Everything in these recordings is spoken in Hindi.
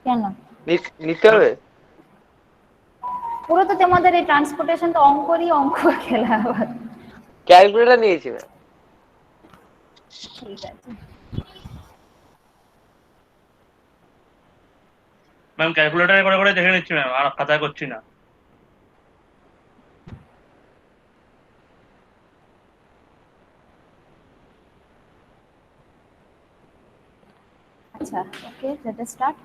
কেন নিতে হবে? পুরো তো তোমাদের এই ট্রান্সপোর্টেশন তো অঙ্করই অঙ্ক খেলা আবার। ক্যালকুলেটর নিয়েছি ম্যাম। ঠিক আছে, ম্যাম ক্যালকুলেটারে করে করে দেখে নিচ্ছি ম্যাম, আর খাতায় করছি না। আচ্ছা okay let us start.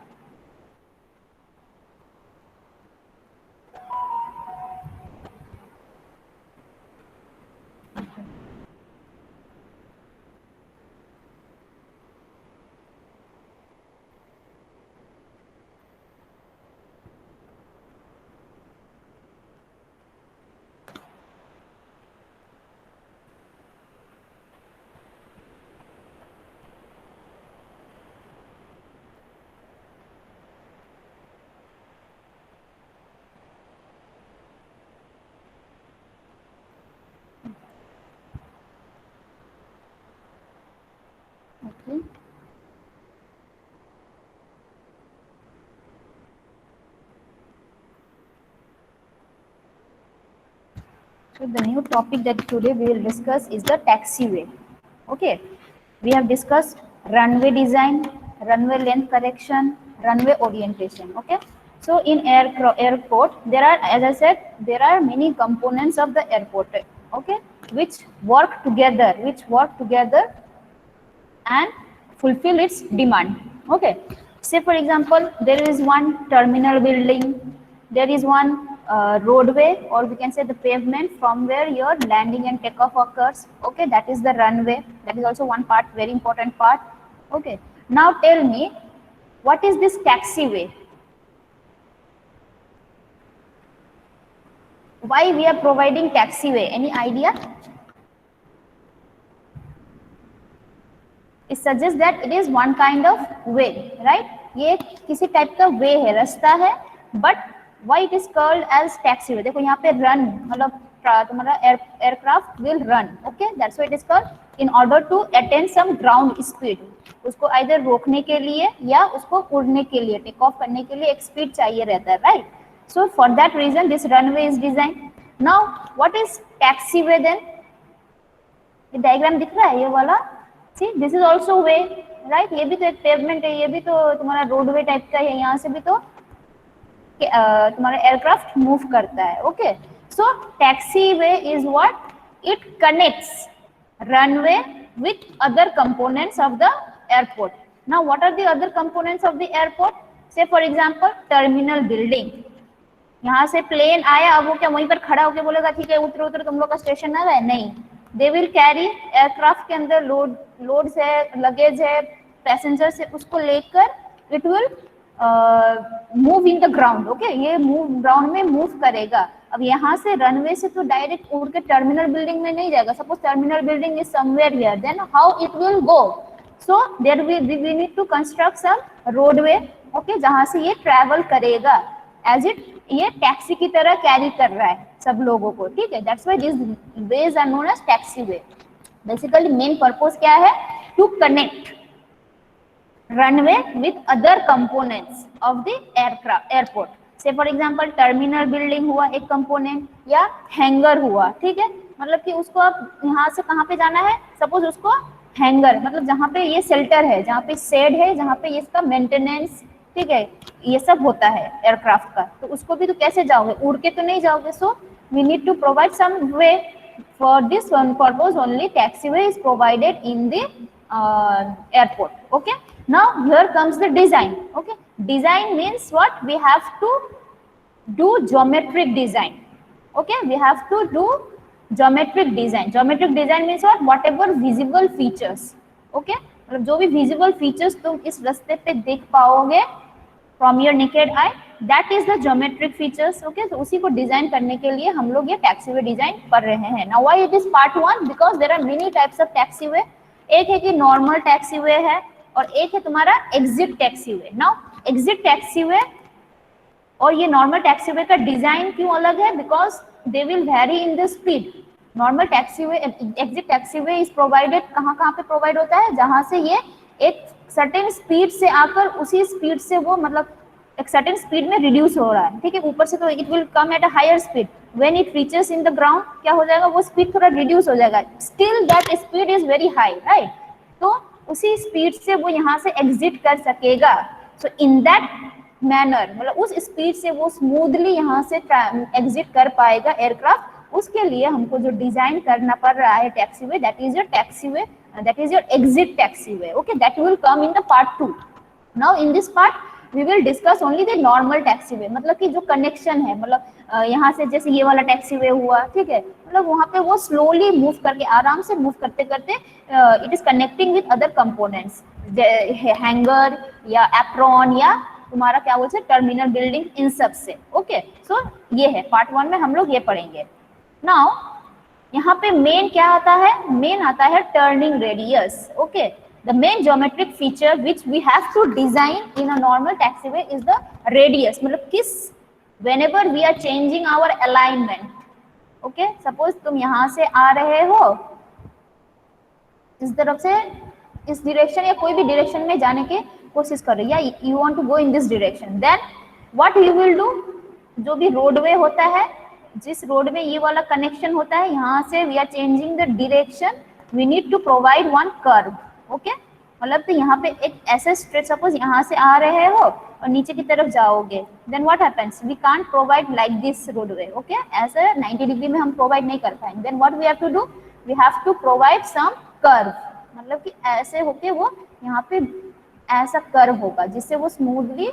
Okay. So the new topic that today we will discuss is the taxiway. Okay, we have discussed runway design, runway length correction, runway orientation. Okay, so in airport there are, as I said, there are many components of the airport. Okay, which work together, and fulfill its demand. Okay, say for example there is one terminal building, there is one roadway, or we can say the pavement from where your landing and takeoff occurs. Okay, that is the runway, that is also one part, very important part. Okay, now tell me, what is this taxiway? Why we are providing taxiway? Any idea? It suggests that it is one kind of way, right? ये किसी टाइप का वे है, रास्ता है, but why it is called as taxiway? देखो यहाँ पे run मतलब तुम्हारा aircraft will run. Okay, that's why it is called, in order to attain some ground speed. उसको either रोकने के लिए या उसको उड़ने के लिए, टेक ऑफ करने के लिए एक स्पीड चाहिए रहता है, right? So for that reason this runway is designed. Now what is taxiway then? ये डायग्राम दिख रहा है ये वाला, सी this is also way, right? ये भी तो एक पेवमेंट है, ये भी तो तुम्हारा रोडवे टाइप का है, यहाँ से भी तो तुम्हारा एयरक्राफ्ट मूव करता है. Okay, so taxi way is what? It connects runway with other components of the airport. Now what are the other components of the airport? Say for example terminal building. यहाँ से प्लेन आया, अब वो क्या वहीं पर खड़ा होकर बोलेगा ठीक है उतरो उतरो तुम लोग का स्टेशन आ रहा है? नहीं, दे विल कैरी, एयरक्राफ्ट के अंदर लोड है, लगेज है, पैसेंजर है, उसको लेकर it will move in the ground. Okay, ये मूव ग्राउंड में मूव करेगा. अब यहाँ से रनवे से तो डायरेक्ट उड़ के टर्मिनल बिल्डिंग में नहीं जाएगा. Suppose terminal building is somewhere here, then how it will go? So there we need to construct some roadway. Okay, जहाँ से ये ट्रैवल करेगा, एज इट ये टैक्सी की तरह कैरी कर रहा है सब लोगों को. ठीक है, that's why this ways are known as taxi way. Basically main purpose क्या है? To connect runway with other components of the airport. Say for example terminal building हुआ एक कंपोनेंट, या हैंगर हुआ. ठीक है, मतलब कि उसको अब यहाँ से कहाँ पे जाना है? सपोज उसको हैंगर मतलब जहाँ पे ये शेल्टर है, जहाँ पे शेड है, जहाँ पे इसका मेंटेनेंस, ठीक है, ये सब होता है एयरक्राफ्ट का, तो उसको भी तो कैसे जाओगे? उड़ के तो नहीं जाओगे. So we need to provide some way. For this one purpose only taxiway is provided in the airport. Okay, now here comes the design. Okay, design means what? We have to do geometric design. Okay, we have to do geometric design. Geometric design means what? Whatever visible features. Okay, मतलब जो भी visible features तुम इस रास्ते पे देख पाओगे from your naked eye, that is the geometric features. Okay, तो उसी को डिजाइन करने के लिए हम लोग ये taxiway डिजाइन कर रहे हैं. Now why it is part 1? Because there are many types of taxiway. एक है कि नॉर्मल टैक्सीवे है और एक है तुम्हारा exit taxiway. Now exit taxiway और ये नॉर्मल टैक्सीवे का डिजाइन क्यों अलग है? Because they will very in the speed. Normal taxiway, exit taxiway is provided कहाँ पे प्रोवाइड होता है? जहां से ये एक सर्टेन स्पीड से आकर उसी स्पीड से वो मतलब एक सर्टेन स्पीड में रिड्यूस हो रहा है, ठीक है, ऊपर से तो it will come at a higher speed, when it reaches in the ground क्या हो जाएगा, वो स्पीड थोड़ा रिड्यूस हो जाएगा, still that speed is very high, right. तो उसी स्पीड से वो यहाँ से एग्जिट कर सकेगा। सो इन दैट मैनर, मतलब उस स्पीड से वो स्मूथली यहाँ से एग्जिट कर पाएगा एयरक्राफ्ट। उसके लिए हमको जो डिजाइन करना पड़ रहा है taxiway, that is your taxiway, that is your exit taxiway, okay, that will come in the part 2। Now in this part we will discuss only the normal taxiway, मतलब कि जो कनेक्शन है, मतलब यहाँ से जैसे ये वाला टैक्सीवे हुआ, ठीक है, मतलब वहाँ पे वो स्लोली मूव करके, आराम से मूव करते करते it is connecting with other components, hanger या एप्रॉन या तुम्हारा क्या बोलते हैं टर्मिनल बिल्डिंग, इन सब से। ओके, सो ये है पार्ट 1 में हम लोग ये पढ़ेंगे। नाउ यहाँ पे मेन क्या आता है, मेन आता है turning radius. Okay, the main geometric feature which we have to design in a normal taxiway is the radius, मतलब किस, whenever we are changing our alignment, okay, suppose तुम यहाँ से आ रहे हो इस तरफ से, इस डायरेक्शन या कोई भी डायरेक्शन में जाने की कोशिश कर रही है, या you want to go in this direction, then what you will do, जो भी रोडवे होता है, जिस रोड में ये वाला कनेक्शन होता है, यहाँ से we are changing the direction, we need to provide one curve। Okay, मतलब तो यहाँ पे एक ऐसे स्ट्रेट, सपोज यहाँ से आ रहे हो और नीचे की तरफ जाओगे, then what happens, we can't provide like this roadway, okay, ऐसे 90 डिग्री में हम प्रोवाइड नहीं कर पाएंगे, then what we have to do, we have to provide some curve, मतलब कि ऐसे होके वो यहाँ पे ऐसा कर्व होगा जिससे वो स्मूथली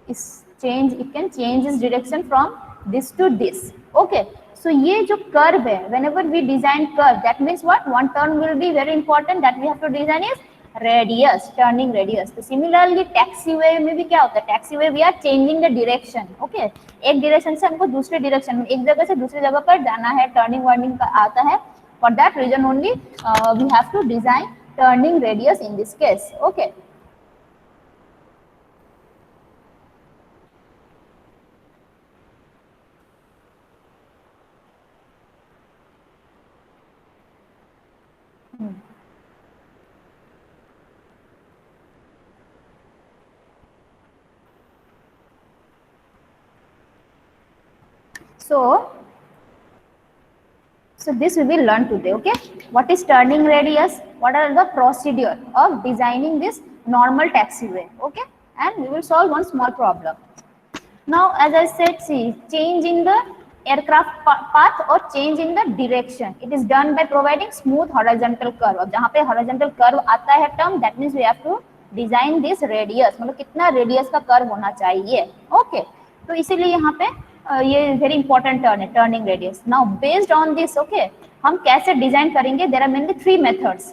इस change, it can change its direction from this to this. Okay, so ये जो curve है, whenever we design curve, that means what, one turn will be very important, that we have to design is radius, turning radius। तो similarly taxiway में भी क्या होता है, taxiway we are changing the direction, okay, एक direction से हमको दूसरे direction में, एक जगह से दूसरी जगह पर जाना है, turning warning का आता है, for that reason only we have to design turning radius in this case। okay, so this we will learn today। okay, what is turning radius, what are the procedure of designing this normal taxiway, okay, and we will solve one small problem। now as I said, see, change in the aircraft path or change in the direction, it is done by providing smooth horizontal curve। अब जहाँ पे horizontal curve आता है term, that means we have to design this radius, मतलब कितना radius का curve होना चाहिए। okay, तो इसीलिए यहाँ पे ये वेरी इंपॉर्टेंट टर्न है, turning radius. Now based on this, okay, हम कैसे डिजाइन करेंगे, देयर आर मेनली 3 मेथड्स,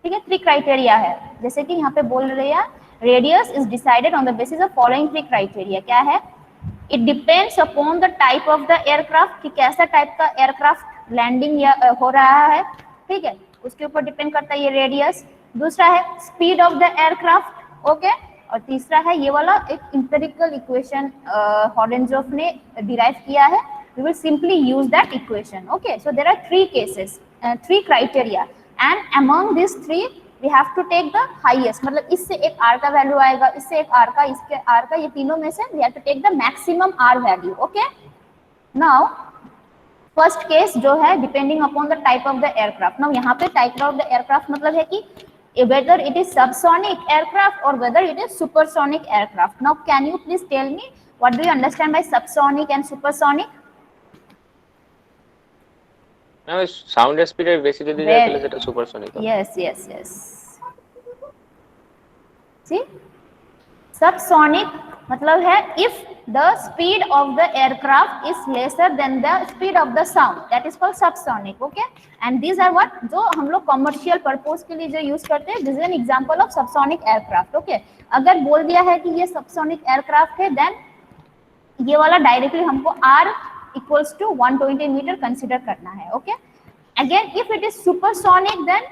ठीक है, 3 क्राइटेरिया है, जैसे कि यहाँ पे बोल रहे हैं radius is decided on the basis of following 3 criteria. क्या है, it depends upon the type of the aircraft, कि कैसा टाइप का एयरक्राफ्ट लैंडिंग या हो रहा है, ठीक है, उसके ऊपर डिपेंड करता है ये रेडियस। दूसरा है speed of the aircraft, okay, और तीसरा है ये वाला एक इंपेरिकल इक्वेशन हॉरेंजॉफ ने डिराइव किया है, we will simply use that equation. Okay, so there are 3 cases, 3 criteria, and among this 3 we have to take the highest, मतलब इससे एक आर का वैल्यू आएगा, इससे एक आर का, इसके आर का, ये तीनों में से we have to take the maximum R value. Okay, now first case जो है depending upon the type of the aircraft. Now यहाँ पे टाइप ऑफ द एयरक्राफ्ट मतलब है कि whether it is subsonic aircraft or whether it is supersonic aircraft। now can you please tell me what do you understand by subsonic and supersonic? now sound speed এর বেশি যদি যায় তাহলে সেটা সুপারসনিক হবে। yes see, subsonic मतलब है if the speed of the aircraft is lesser than the speed of the sound, that is called subsonic। okay, and these are what, जो हम लोग कमर्शियल पर्पस के लिए जो यूज करते हैं, this is an example of subsonic aircraft. Okay, अगर बोल दिया है कि ये सबसोनिक एयरक्राफ्ट है, देन ये वाला डायरेक्टली हमको r equals to 120 metre consider करना है। Okay, again if it is supersonic, then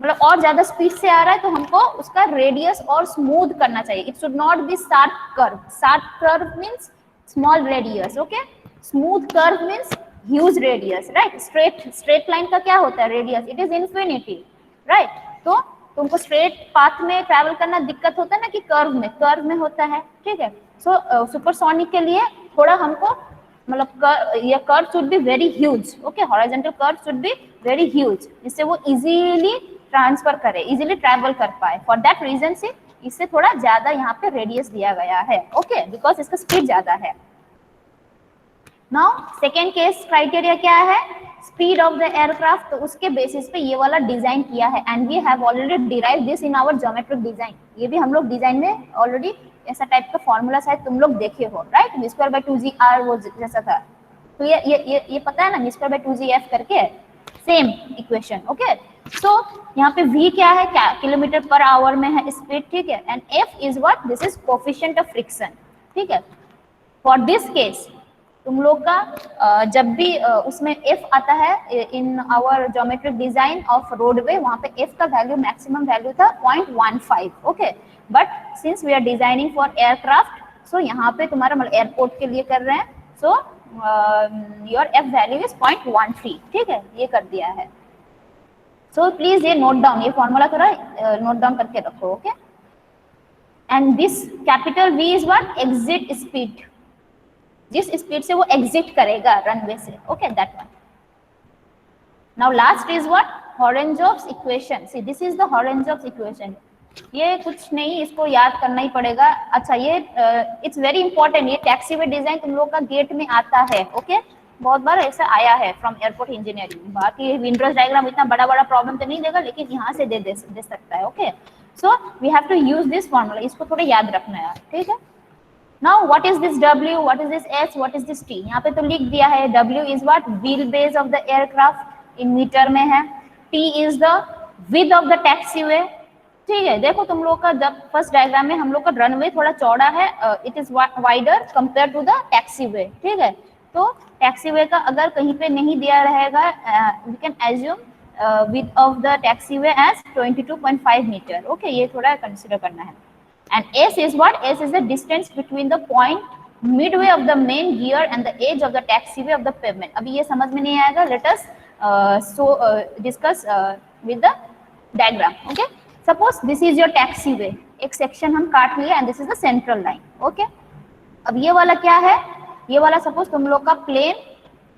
मतलब और ज्यादा स्पीड से आ रहा है तो हमको उसका रेडियस और स्मूथ करना चाहिए, it should not be sharp curve. Sharp curve means small radius, okay, smooth curve means huge radius, right. Straight line का क्या होता है radius, it is infinity, right. तो तुमको स्ट्रेट पाथ में ट्रैवल करना दिक्कत होता है ना कि कर्व में होता है, ठीक है। सो सुपरसोनिक के लिए थोड़ा हमको मतलब ये curve should be very huge, okay, horizontal curve should be very huge, जिससे वो इजीली ट्रांसफर करे, इजीली ट्रैवल कर पाए। फॉर दैट रीजन से इससे थोड़ा ज्यादा यहाँ पे रेडियस दिया गया है, ओके, बिकॉज इसका स्पीड ज्यादा है। नाउ सेकेंड केस क्राइटेरिया क्या है, स्पीड ऑफ द एयरक्राफ्ट, तो उसके बेसिस पे ये वाला डिजाइन किया है and we have already derive this in our geometric design. ये भी हम लोग डिजाइन में ऑलरेडी ऐसा टाइप का फॉर्मूला शायद तुम लोग देखे हो, राइट, v²/2gr वो जैसा था। तो ये पता है ना, v²/2gf करके सेम इक्वेशन, ओके। सो यहाँ पे v क्या है, किलोमीटर पर आवर में है स्पीड, ठीक है, and f is what, this is coefficient of friction, ठीक है। फॉर दिस केस तुम लोग का जब भी उसमें f आता है in our geometric design of roadway, वहां पे f का वैल्यू मैक्सिमम वैल्यू था 0.15, okay, but since we are designing for aircraft, so यहाँ पे तुम्हारा मतलब एयरपोर्ट के लिए कर रहे हैं, so your f value is 0.13, ठीक है, ये कर दिया है। सो प्लीज ये नोट डाउन, ये फॉर्मूला थोड़ा नोट डाउन करके रखो, okay. And this capital V is what, exit speed, जिस स्पीड से वो एग्जिट करेगा रनवे से, okay, that one. Now last is what, Horonjeff's equation. See this is the Horonjeff's equation. ये कुछ नहीं, इसको याद करना ही पड़ेगा। अच्छा, ये इट्स वेरी इंपॉर्टेंट, ये टैक्सीवे डिजाइन तुम लोग का गेट में आता है, ओके, बहुत बार ऐसा आया है फ्रॉम एयरपोर्ट इंजीनियरिंग। बाकी विंडोज डायग्राम इतना बड़ा प्रॉब्लम तो नहीं देगा, लेकिन यहाँ से दे सकता है, okay. So we have to use this formula, इसको थोड़ा याद रखना है, ठीक है। Now what is this W, what is this S, what is this T? यहाँ पे तो लिख दिया है, W is what, wheel base of the aircraft in metre में है, T is the width of the taxiway, ठीक है। देखो तुम लोग का जब फर्स्ट डायग्राम में हम लोग का रनवे थोड़ा चौड़ा है, it is wider compare to the taxiway, ठीक है। तो टैक्सीवे का अगर कहीं पे नहीं दिया रहेगा, we can assume width of the taxiway as 22.5 metre, okay, ये थोड़ा कंसिडर करना है। And S is what? S is the distance between the point midway of the main gear and the edge of the taxiway of the pavement. अभी ये समझ में नहीं आएगा, let us discuss with the diagram, okay? Suppose this is your taxiway, एक section हम काट लिए and this is the central line, okay? अब ये वाला क्या है, ये वाला suppose तुम लोग का प्लेन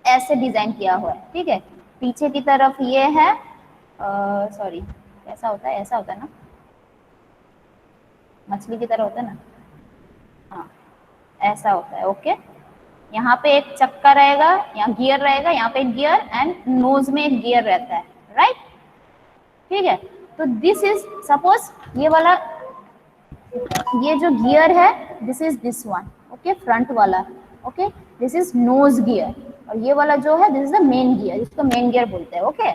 ऐसे डिजाइन किया हुआ है, ठीक है, पीछे की तरफ ये है, सॉरी ऐसा होता है ना, मछली की तरह होता है ना, हाँ ऐसा होता है, ओके। यहाँ पे एक चक्का रहेगा, यहाँ गियर रहेगा, यहाँ पे एक गियर एंड नोज में एक गियर रहता है, राइट, ठीक है। तो दिस इज सपोज ये वाला, ये जो गियर है, this is this one, okay, front वाला, okay, this is nose gear, और ये वाला जो है this is the main gear, इसको मेन गियर बोलते हैं, okay.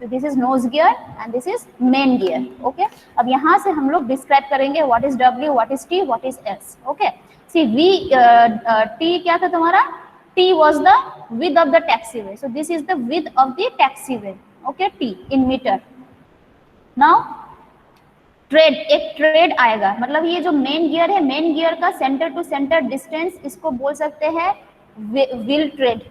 So this is nose gear and this is main gear, okay। अब यहाँ से हम लोग डिस्क्राइब करेंगे what is W, what is T, what is S, okay। See T क्या था तुम्हारा, T was the width of the taxiway, so this is the width of the taxiway, okay, T in meter। Now trade, एक ट्रेड आएगा, मतलब ये जो मेन गियर है, मेन गियर का सेंटर टू सेंटर डिस्टेंस, इसको बोल सकते हैं व्हील ट्रेड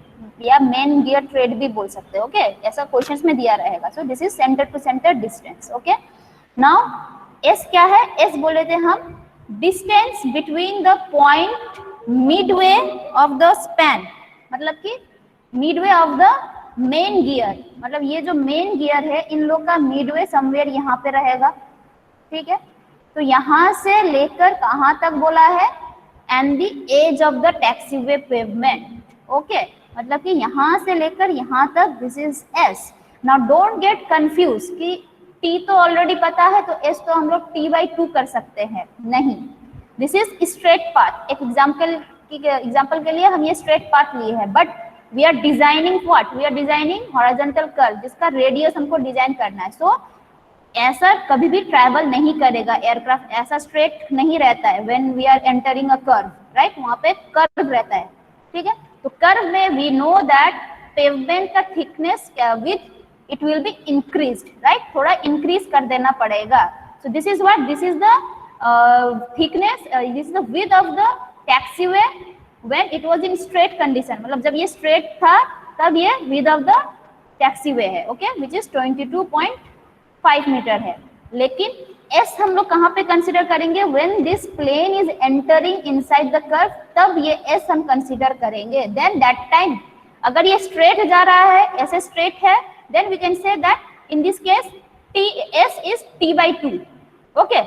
या मेन गियर ट्रेड भी बोल सकते हैं, ओके, ऐसा क्वेश्चंस में दिया रहेगा। So this is centre to centre distance, okay. Now S क्या है, एस बोले थे हम distance between the point midway of the span, मतलब कि midway of the main gear, मतलब ये जो मेन गियर है इन लोग का मिडवे समवेयर यहाँ पे रहेगा, ठीक है। तो यहाँ से लेकर कहाँ तक बोला है, and the edge of the taxiway pavement, okay, मतलब कि यहाँ से लेकर यहाँ तक, this is S. Now don't get confuse कि टी तो ऑलरेडी पता है तो एस तो हम लोग t/2 कर सकते हैं, नहीं, दिस इज स्ट्रेट पाथ। एक एग्जाम्पल के लिए हम ये स्ट्रेट पाथ लिए हैं, but we are designing what, we are designing horizontal curve, जिसका रेडियस हमको डिजाइन करना है। सो ऐसा कभी भी ट्रैवल नहीं करेगा एयरक्राफ्ट, ऐसा स्ट्रेट नहीं रहता है when we are entering a curve, right, वहां पे कर्व रहता है, ठीक है। तो कर्व में वी नो दैट पेवमेंट का thickness with it will be increased, right, थोड़ा इंक्रीज कर देना पड़ेगा। सो this is what, this is the thickness, this is the width of the taxiway when it was in straight condition, मतलब जब ये स्ट्रेट था तब ये विड्थ ऑफ द टैक्सीवे है, ओके, विच इज 22.5 मीटर है। लेकिन एस हम लोग कहाँ पे कंसिडर करेंगे, when this plane is entering inside the curve, तब ये एस हम कंसिडर करेंगे। देन दैट टाइम अगर ये स्ट्रेट जा रहा है, ऐसे स्ट्रेट है, then we can say that in this case T S is T by 2, okay.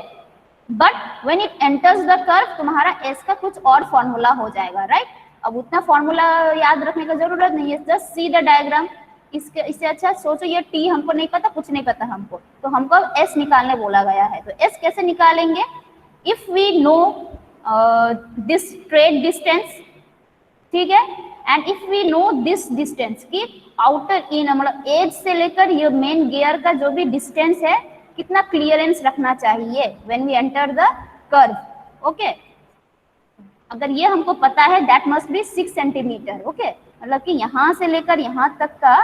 But when it enters the curve तुम्हारा एस का कुछ और फॉर्मूला हो जाएगा, राइट। अब उतना फॉर्मूला याद रखने का जरूरत नहीं है, जस्ट सी द डायग्राम। इससे अच्छा सोचो, ये टी हमको नहीं पता, कुछ नहीं पता हमको, तो हमको एस निकालने बोला गया है। तो एस कैसे निकालेंगे, if we know this straight distance, ठीक है, and if we know this distance की आउटर इन, मतलब एज से लेकर ये मेन गियर का जो भी डिस्टेंस है, कितना क्लियरेंस रखना चाहिए when we enter the curve, okay. अगर ये हमको पता है, that must be 6 centimetre, okay. मतलब कि यहाँ से लेकर यहाँ तक का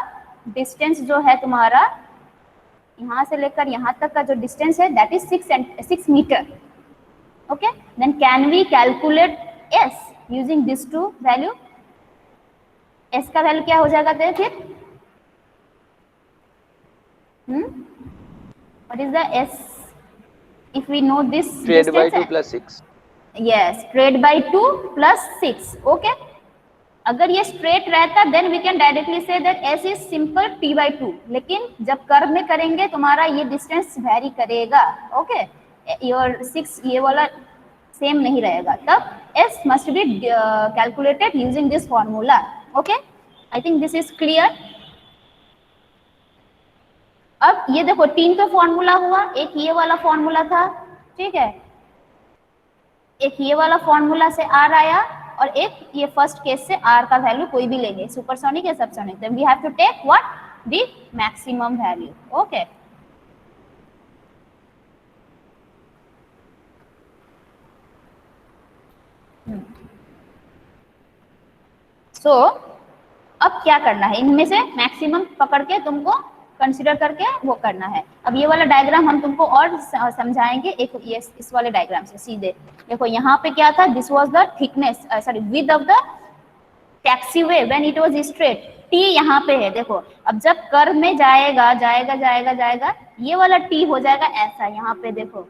डिस्टेंस जो है तुम्हारा, यहाँ से लेकर यहाँ तक का जो डिस्टेंस है, that is 6 metre, okay. Then can we calculate S using this two value. S का वैल्यू क्या हो जाएगा फिर, what is the S if we know this straight by 2 plus 6, yes, straight by 2 plus 6, okay। अगर ये स्ट्रेट रहता then we can directly say that S is simple T by 2, लेकिन जब कर्व में करेंगे तुम्हारा ये डिस्टेंस वेरी करेगा, ओके। योर 6 ये वाला सेम नहीं रहेगा, तब S must be calculated using this formula, okay. I think this is clear. अब ये देखो 3 तो फॉर्मूला हुआ, एक ये वाला फॉर्मूला था, ठीक है, एक ये वाला फॉर्मूला से आर आया, और एक ये फर्स्ट केस से आर का वैल्यू कोई भी लेंगे, सुपरसोनिक या subsonic, then we have to take what, the maximum value, okay. So अब क्या करना है, इनमें से मैक्सिमम पकड़ के तुमको कंसीडर करके वो करना है। अब ये वाला डायग्राम हम तुमको और समझाएंगे, एक ये इस वाले डायग्राम से सीधे देखो। यहाँ पे क्या था, this was the thickness, sorry width of the taxiway when it was straight, T यहाँ पे है, देखो। अब जब कर्व में जाएगा जाएगा जाएगा जाएगा, ये वाला टी हो जाएगा ऐसा, यहाँ पे देखो,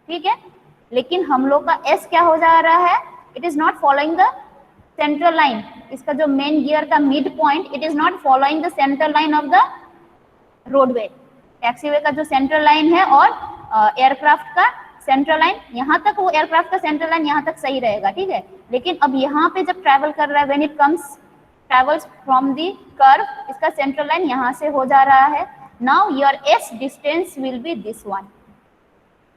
ठीक है। लेकिन हम लोग का एस क्या हो जा रहा है, it is not following the central line, इसका जो मेन गियर का mid point, it is not following the central line of the roadway. Taxiway का जो सेंट्रल लाइन है और एयरक्राफ्ट का सेंट्रल लाइन, यहाँ तक वो एयरक्राफ्ट का सेंट्रल लाइन यहाँ तक सही रहेगा, ठीक है। लेकिन अब यहाँ पे जब ट्रैवल कर रहा है, when it comes travels from the curve, इसका सेंट्रल लाइन यहाँ से हो जा रहा है। Now your S distance will be this one,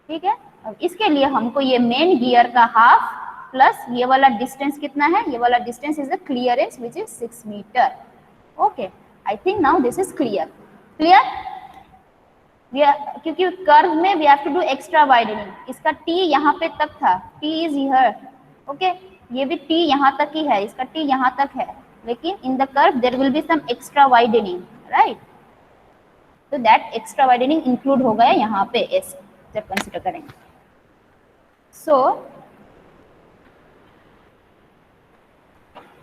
ठीक है। अब इसके लिए हमको ये मेन गियर का हाफ प्लस ये वाला डिस्टेंस कितना है, ये वाला distance is the clearance which is 6 metre, okay. I think now this is clear. क्योंकि कर्व में we have to do extra widening, इसका टी यहाँ पे तक था, टी इज हियर, ओके। ये भी टी यहाँ तक ही है, इसका टी यहाँ तक है, लेकिन in the curve there will be some extra widening, right. तो दैट एक्स्ट्रा वाइडनिंग इंक्लूड हो गया यहाँ पे एस जब कंसिडर करेंगे। सो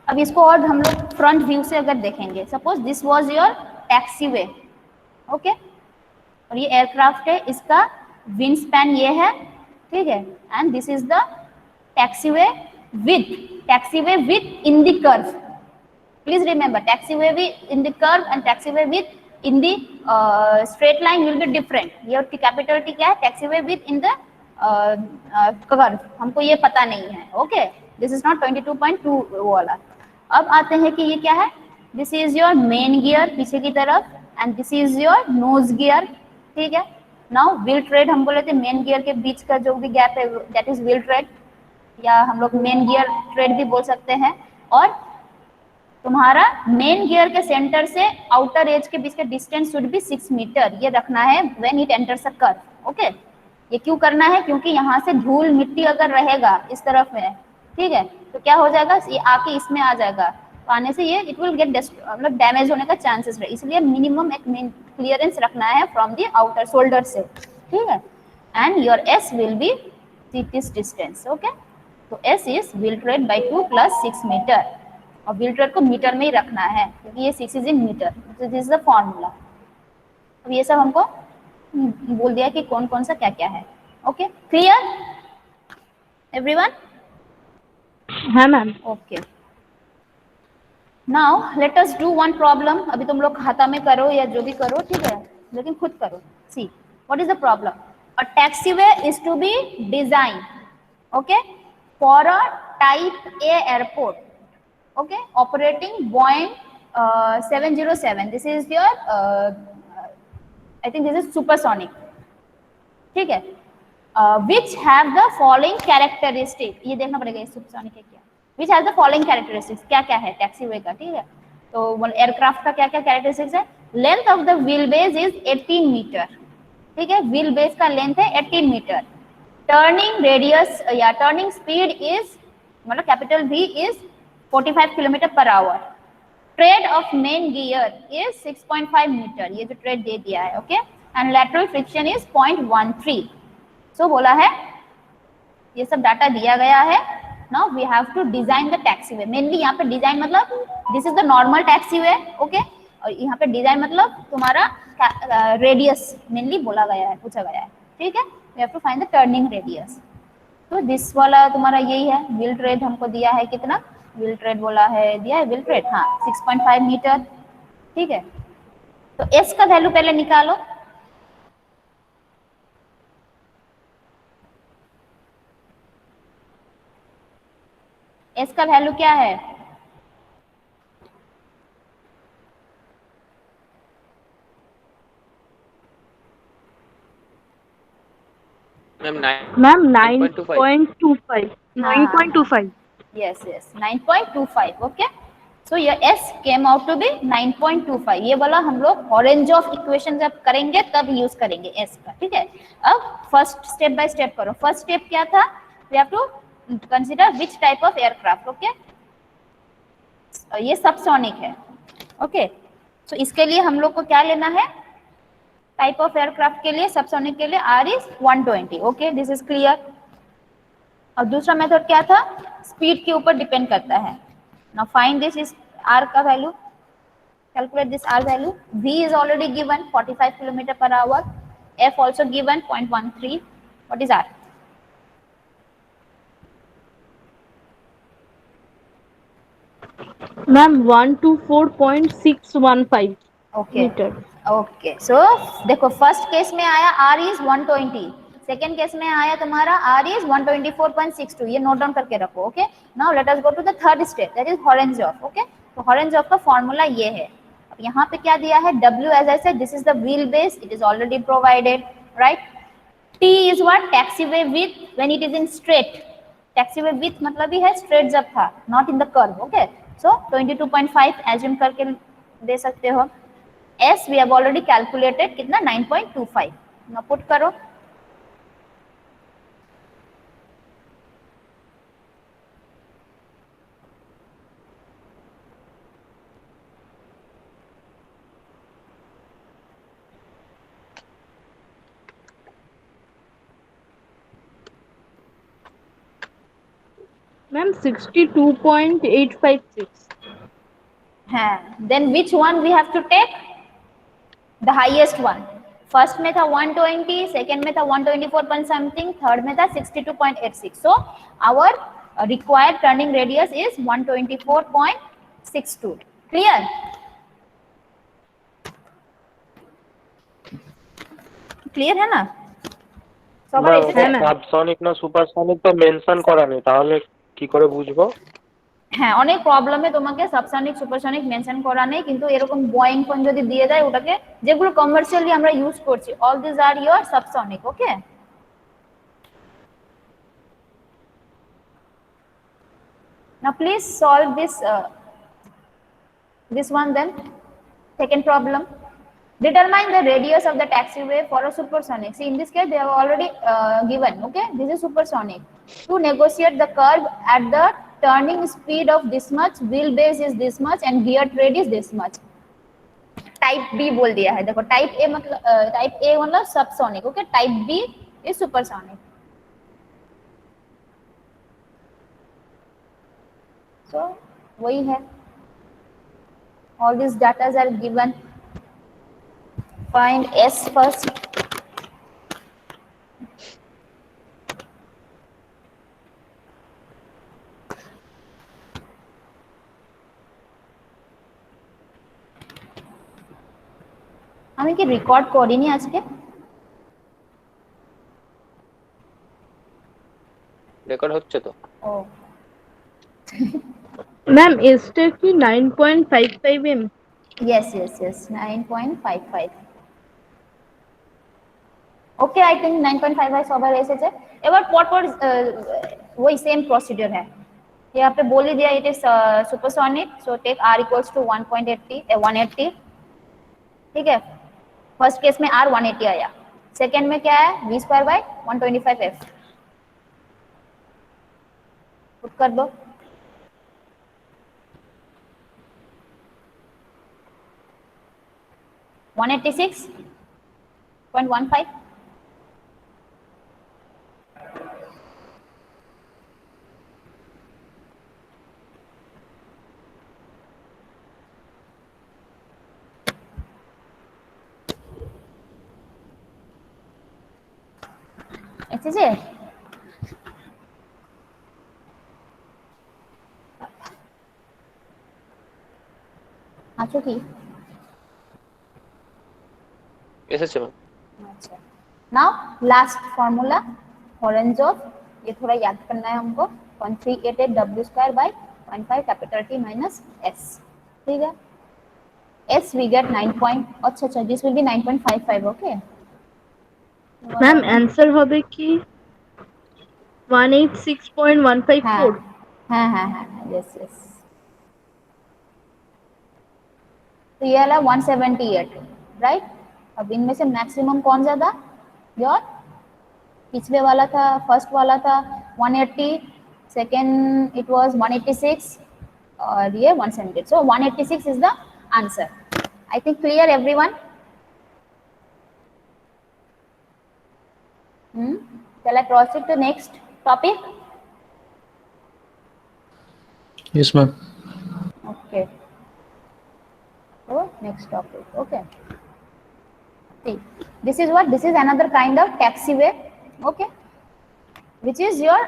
अब इसको और हम लोग फ्रंट व्यू से अगर देखेंगे, suppose this was your taxiway, okay, और ये एयरक्राफ्ट है, इसका विंग स्पैन ये है, ठीक है, and this is the taxiway with in the curve. Please remember, taxiway with in the curve and taxiway with in the straight line will be different. ये कैपिटल टी क्या है, taxiway with in the curve, हमको ये पता नहीं है, ओके। दिस इज नॉट 22.2 वाला। अब आते हैं कि ये क्या है, this is your main gear पीछे की तरफ, and this is your nose gear, ठीक है। नाउ व्हील ट्रेड हम बोले थे, मेन गियर के बीच का जो भी गैप है दैट इज व्हील ट्रेड, या हम लोग मेन गियर ट्रेड भी बोल सकते हैं। और तुम्हारा मेन गियर के सेंटर से आउटर एज के बीच का डिस्टेंस शुड बी 6 मीटर, ये रखना है when it enters a curve, okay. ये क्यों करना है, क्योंकि यहाँ से धूल मिट्टी अगर रहेगा इस तरफ में, ठीक है, तो क्या हो जाएगा, ये आके इसमें आ जाएगा, तो आने से ये इट विल गेट मतलब डैमेज होने का चांसेस रहे, इसलिए मिनिमम एक क्लियरेंस रखना है फ्रॉम द आउटर शोल्डर से, ठीक है। And your S will be this distance, okay. तो s इज wheel rate by 2 plus 6 metre, और wheel rate को मीटर में ही रखना है क्योंकि ये 6 is in metre, this is the formula. अब ये सब हमको बोल दिया कि कौन कौन सा क्या क्या है। Okay, clear everyone? हाँ ma'am. Okay, now let us do one problem. अभी तुम लोग खाता में करो या जो भी करो, ठीक है, लेकिन खुद करो। See what is the problem? A taxiway is to be design, okay, for a type A airport, okay, operating Boeing 707, this is your I think this is supersonic, ठीक है, which have the following characteristic, ये देखना पड़ेगा ये supersonic है क्या, which has the following characteristics, क्या क्या है टैक्सीवे का, ठीक है। तो एयरक्राफ्ट का क्या क्या कैरेक्टरिस्टिक्स है? Length of the wheel base is 18 metre, ठीक है, व्हील बेस का लेंथ है 18 मीटर। टर्निंग रेडियस या टर्निंग स्पीड इज मतलब कैपिटल V इज 45 किलोमीटर पर hour. Tread of main gear is 6.5 metre, ये जो ट्रेड दे दिया है, okay, and lateral friction is 0.13। So बोला है ये सब डाटा दिया गया है। Now we have to design the taxiway. Mainly यहाँ पे डिजाइन मतलब this is the normal taxiway, okay, और यहाँ पे डिजाइन मतलब तुम्हारा रेडियस मेनली बोला गया है, पूछा गया है, ठीक है। We have to find the turning radius. तो दिस वाला तुम्हारा यही है। व्हील ट्रेड हमको दिया है कितना, व्हील ट्रेड बोला है, दिया है व्हील ट्रेड, हाँ 6.5 मीटर, ठीक है। तो एस का वैल्यू पहले निकालो। एस का वैल्यू क्या है? Ma'am ma'am 9.25 9.25 yes yes 9.25, okay, so your s came out to be 9.25। ये वाला हम लोग ऑरेंज ऑफ इक्वेशन जब करेंगे तब यूज करेंगे s का, ठीक है। अब फर्स्ट स्टेप बाय स्टेप करो। फर्स्ट स्टेप क्या था? We have to consider which type of aircraft, okay, ये सबसोनिक है, ओके। सो इसके लिए हम लोग को क्या लेना है? टाइप ऑफ एयरक्राफ्ट के लिए, सबसोनिक के लिए r is 120, okay, this is clear. और दूसरा मेथड क्या था? स्पीड के ऊपर डिपेंड करता है। Now find this is r का value, calculate this r value. v is already given 45 kilometre पर hour, f also given 0.13, what is r? Ma'am 124.615 okay metre. Okay, so देखो फर्स्ट केस में आया r इज 120, सेकेंड केस में आया तुम्हारा r इज 124.62, ये नोट डाउन करके रखो, okay. Now let us go to the third step, that is Horonjeff, okay. तो हॉरेंजॉफ का फॉर्मूला ये है। अब यहाँ पे क्या दिया है? w as I said, this is the wheel base, it is already provided, right. t is what? Taxiway width when it is in straight. Taxiway width मतलब ही है स्ट्रेट जब था, not in the curve, okay. So 22.5 assume करके दे सकते हो। S we have already calculated कितना 9.25, now put करो। मैम 62.856। हाँ, then which one we have to take? The highest one. First में था 120, सेकेंड में था 124 point something, थर्ड में था 62.86। So our required turning radius is 124.62. Clear? Clear है ना? সবার এসেছে? সাবসনিক না সুপারসনিক তো মেনশন করা নেই, তাহলে কি করে বুঝবো? হ্যাঁ, অনেক প্রবলেমে তোমাকে সাবসনিক সুপারসনিক মেনশন করা নেই, কিন্তু এরকম বোয়িং ফোন যদি দিয়ে দেয় ওটাকে, যেগুলো কমার্শিয়ালি আমরা ইউজ করছি, all this are your subsonic, okay. Now please solve this one then. Second problem, determine the radius of the taxiway for a supersonic. See, in this case they have already given, okay, this is supersonic. To negotiate the curve at the turning speed of this much, wheelbase is this much and gear tread is this much. Type B बोल दिया है, देखो टाइप ए मतलब subsonic, okay, type B is supersonic. तो वही है, all these data are given. Find S first. আমি কি রেকর্ড করিনি আজকে? রেকর্ড হচ্ছে তো। ও ম্যাম এসটা কি 9.55 M? yes, 9.55. Okay, I think 9.55 সবার এসেছে। এবার পরপর वही सेम प्रोसीजर है, यहाँ पे बोल ही दिया it is supersonic, so take r equals to 180, ठीक है। फर्स्ट केस में r 180 आया, सेकंड में क्या है v square by 125f, put कर दो। वन 186.15 এসেছে। আচ্ছা কি এসেছে ম্যাম। अच्छा, नाउ लास्ट फॉर्मूला होरेंजोफ, ये थोड़ा याद करना है हमको, 0.388 w square by 0.5 capital T minus s, ठीक है। s we get 9 point, अच्छा this will be 9.55, okay. Ma'am answer হবে কি 186.154? हाँ यस तो ये वाला 178, राइट। अब इनमें से मैक्सिमम कौन ज्यादा, योर पिछले वाला था, फर्स्ट वाला था 180, सेकेंड इट वाज 186 और ये 178, सो 186 is the answer. I think clear everyone. Shall I proceed to next topic? Yes, ma'am. Okay. So next topic. Okay. See, this is what? This is another kind of taxiway. Okay. Which is your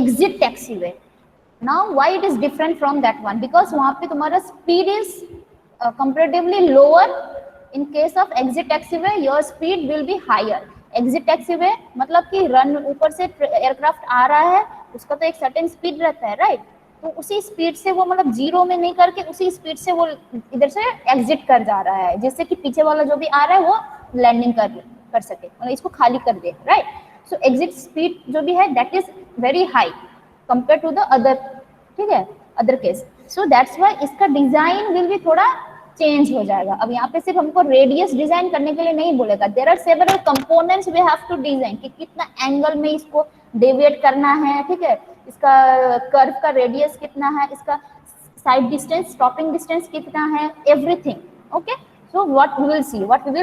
exit taxiway. Now, why it is different from that one? Because वहाँ पे तुम्हारा speed is comparatively lower. In case of exit taxiway, your speed will be higher. Exit taxiway मतलब कि रन ऊपर से एयरक्राफ्ट आ रहा है, उसका तो एक सर्टेन स्पीड रहता है, राइट। तो उसी स्पीड से वो मतलब जीरो में नहीं करके उसी स्पीड से वो इधर से एग्जिट कर जा रहा है, जिससे कि पीछे वाला जो भी आ रहा है वो लैंडिंग कर सके, मतलब इसको खाली कर दे, राइट। सो एग्जिट स्पीड जो भी है that is very high compare to the other, ठीक है, other case. So that's why इसका डिजाइन विल भी थोड़ा चेंज हो जाएगा। अब यहाँ पे सिर्फ हमको रेडियस डिजाइन करने के लिए नहीं बोलेगा, there are several components we have to design कि कितना एंगल में इसको डेविएट करना है, ठीक है, इसका कर्व का रेडियस कितना है, इसका साइड डिस्टेंस, स्टॉपिंग डिस्टेंस कितना है, everything, okay. So what we will see, what we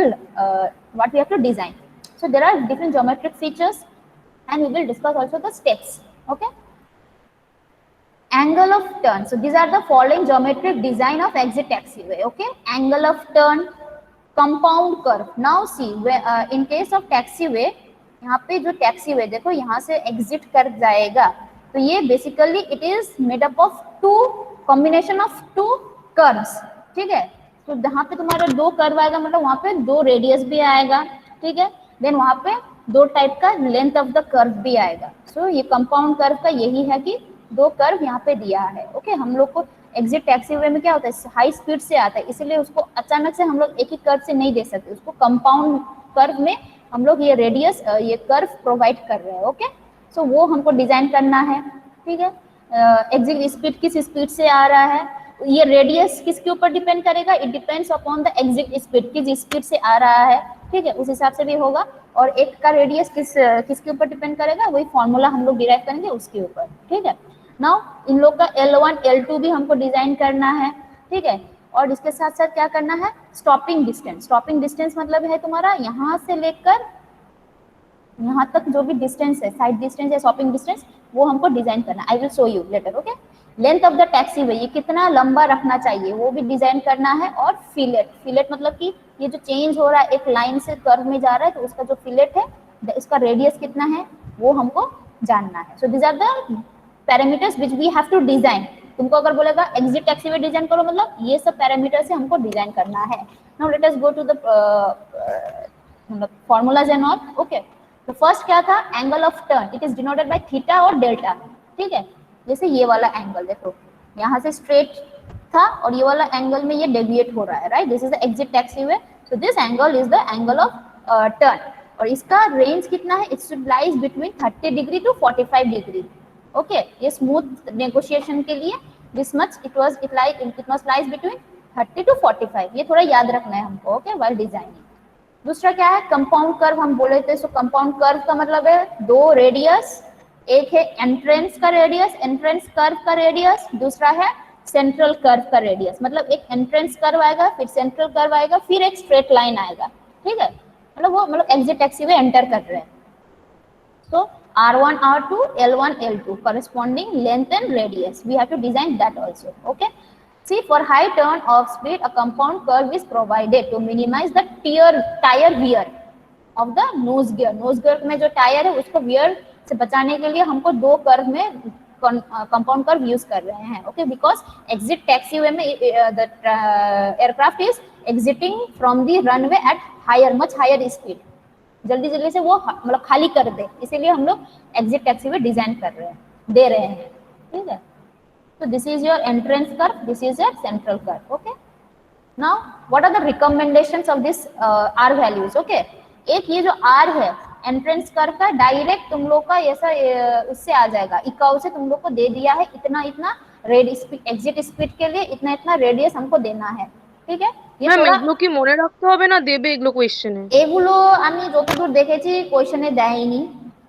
have to design. So there are different geometric features and we will discuss also the steps, okay। Angle of turn, so these are the following geometric design of exit taxiway, okay। Angle of turn, compound curve। Now see in case of taxiway, यहाँ पे जो taxiway देखो यहाँ से exit कर जाएगा, तो ये basically it is made up of two combination of two curves, ठीक है। तो जहाँ पे तुम्हारा दो कर्व आएगा मतलब वहाँ पे दो रेडियस भी आएगा, ठीक है। देन वहाँ पे दो टाइप का लेंथ ऑफ द कर्व भी आएगा। सो ये कंपाउंड कर्व का यही है कि दो कर्व यहाँ पे दिया है, ओके। हम लोग को एग्जिट टैक्सीवे में क्या होता है, हाई स्पीड से आता है, इसलिए उसको अचानक से हम लोग एक ही कर्व से नहीं दे सकते, उसको कंपाउंड कर्व में हम लोग ये रेडियस ये कर्व प्रोवाइड कर रहे हैं, ओके। सो वो हमको डिजाइन करना है, ठीक है। एग्जिट स्पीड किस स्पीड से आ रहा है, ये रेडियस किसके ऊपर डिपेंड करेगा, it depends upon the exit speed, किस स्पीड से आ रहा है, ठीक है, उस हिसाब से भी होगा। और एक का रेडियस किसके ऊपर डिपेंड करेगा, वही फॉर्मूला हम लोग डिराइव करेंगे उसके ऊपर, ठीक है। नाउ इन लोग का L1 L2 भी हमको डिजाइन करना है, ठीक है। और इसके साथ साथ क्या करना है, स्टॉपिंग डिस्टेंस। स्टॉपिंग डिस्टेंस मतलब है तुम्हारा यहाँ से लेकर यहाँ तक जो भी डिस्टेंस है, साइड डिस्टेंस या स्टॉपिंग डिस्टेंस, वो हमको डिजाइन करना है। I will show you later, okay. Length of the taxiway, ये कितना लंबा रखना चाहिए वो भी डिजाइन करना है, और फिलेट मतलब कि ये जो चेंज हो रहा है एक लाइन से कर्व में जा रहा है तो उसका जो फिलेट है इसका रेडियस कितना है वो हमको जानना है। So this are the parameters which we have to design. तुमको अगर बोलेगा एग्जिट टैक्सीवे डिजाइन करो, मतलब ये सब पैरामीटर से हमको डिजाइन करना है। Now let us go to the मतलब फॉर्मूलाज एंड ऑल। ओके, तो फर्स्ट क्या था, angle of turn, it is denoted by theta और डेल्टा। ठीक है, जैसे ये वाला एंगल देखो यहाँ से स्ट्रेट था और ये वाला एंगल में ये डेविएट हो रहा है, right, this is the exit taxiway. So this angle is the angle of turn, और इसका रेंज कितना है, it should lies between 30 degree to 45 degree. Okay, ये स्मूथ नेगोशिएशन के लिए this much it must lies between 30 to 45, ये थोड़ा याद रखना है हमको। Okay, while designing. दूसरा क्या है, कंपाउंड कर्व हम बोले थे। सो कंपाउंड कर्व का मतलब है दो रेडियस, एक है एंट्रेंस का रेडियस, एंट्रेंस कर्व का रेडियस, दूसरा है सेंट्रल कर्व का रेडियस। मतलब एक एंट्रेंस कर्व आएगा, फिर सेंट्रल कर्व आएगा, फिर एक स्ट्रेट लाइन आएगा। ठीक है, मतलब वो मतलब एग्जिट टैक्सीवे एंटर कर रहे हैं। So R1, R2, L1, L2 corresponding length and radius. We have to design that also. Okay. See, for high turn of speed, a compound curve is provided to minimize the tire wear of the nose gear. Nose gear में जो टायर है उसको wear से बचाने के लिए हमको दो कर्व में कंपाउंड कर्व यूज कर रहे हैं। ओके, बिकॉज एग्जिट टैक्सीवे में the aircraft is exiting from the runway at higher much higher speed, जल्दी जल्दी से वो मतलब खाली कर दे, इसीलिए हम लोग एग्जिट टैक्सीवे डिजाइन कर रहे हैं, दे रहे हैं। ठीक है, तो this is your entrance curve, this is your central curve. Okay, now what are the recommendations of this are values. Okay, एक ये जो आर है एंट्रेंस कर्व का, डायरेक्ट तुम लोग का ऐसा उससे आ जाएगा, इकाऊ से तुम लोग को दे दिया है इतना इतना एग्जिट स्पीड के लिए इतना इतना रेडियस हमको देना है। ঠিক আছে, ম্যাম এগুলো কি মনে রাখতে হবে না দেবে এগুলো কোশ্চেনে? এগুলো আমি যতদূর দেখেছি কোশ্চেনে দেয়নি,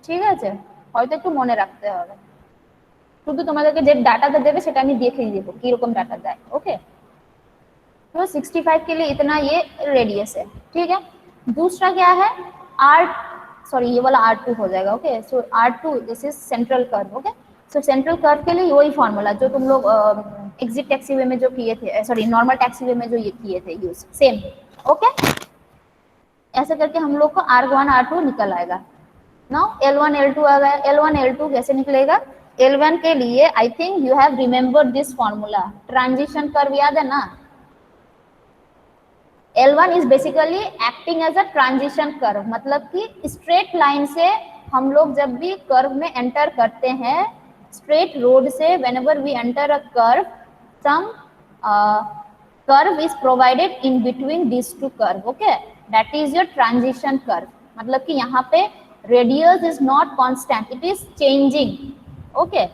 ঠিক আছে, হয়তো একটু মনে রাখতে হবে। শুধু তোমাদেরকে যে ডাটাটা देवे সেটা আমি দেখিয়ে দেব কি রকম ডাটা দেয়। ओके, तो 65 के लिए इतना ये रेडियस है। ठीक है, दूसरा क्या है, आर सॉरी ये वाला R2 हो जाएगा। Okay, so R2 this is central curve. Okay, so central curve के लिए वही फॉर्मूला जो तुम लोग एग्जिट टैक्सीवे में जो किए थे, सॉरी नॉर्मल टैक्सीवे में जो ये किए थे यूज, सेम। ओके, ऐसे करके हम लोग को R1 R2 निकल आएगा। नाउ L1 L2 आ गया। L1 L2 कैसे निकलेगा, L1 के लिए I think you have remembered this formula, transition curve याद है ना। L1 is basically acting as a transition curve, मतलब कि स्ट्रेट लाइन से हम लोग जब भी कर्व में एंटर करते हैं, स्ट्रेट रोड से whenever we enter a curve, some curve is provided in between this two curve. Okay, that is your transition curve, मतलब कि यहाँ पे radius is not constant, it is changing. Okay,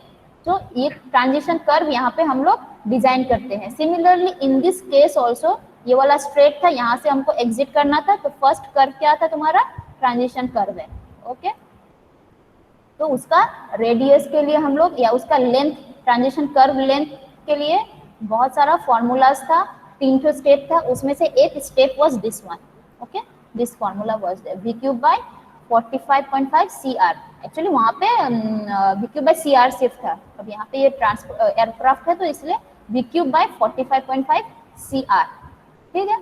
तो ये ट्रांजिशन कर्व यहाँ पे हम लोग डिजाइन करते हैं। Similarly in this case also, ये वाला स्ट्रेट था, यहाँ से हमको एग्जिट करना था, तो फर्स्ट कर्व क्या था तुम्हारा, ट्रांजिशन कर्व है। ओके, तो उसका रेडियस के लिए हम लोग या उसका लेंथ, ट्रांजिशन कर्व लेंथ के लिए बहुत सारा फॉर्मूलाज था, 3 स्टेप था, उसमें से एक step was this one. Okay, this formula was there, v cube by 45.5 cr। Actually वहाँ पे v क्यूब बाय cr सिर्फ था, अब यहाँ पे ये एयरक्राफ्ट है तो इसलिए v क्यूब बाय 45.5 cr। ठीक है,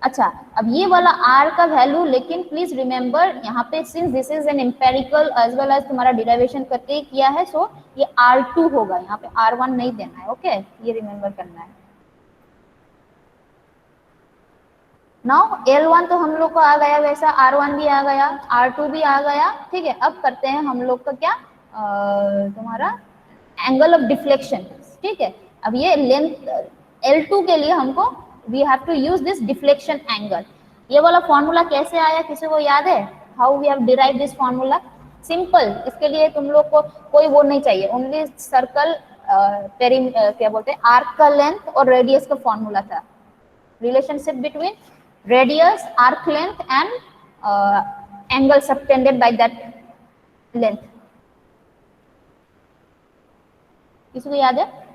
अच्छा, अब ये वाला r का वैल्यू, लेकिन प्लीज रिमेंबर यहाँ पे since this is an empirical as well as तुम्हारा डिराइवेशन करके ही किया है, सो ये R2 होगा, यहाँ पे R1 नहीं देना है। ओके, ये रिमेंबर करना है। नाउ L1 तो हम लोग को आ गया, वैसा R1 भी आ गया, R2 भी आ गया। ठीक है, अब करते हैं हम लोग का क्या, तुम्हारा एंगल ऑफ डिफ्लेक्शन। ठीक है, अब ये लेंथ L2 के लिए हमको we have to use this deflection angle। ये वाला फॉर्मूला कैसे आया, किसी को याद है, how we have derived this formula? Simple, इसके लिए तुम लोग को कोई वो नहीं चाहिए, ओनली सर्कल क्या बोलते हैं, आर्क का लेंथ और रेडियस का फॉर्मूला था, relationship between radius, arc length and angle subtended by that length. किसी को याद है?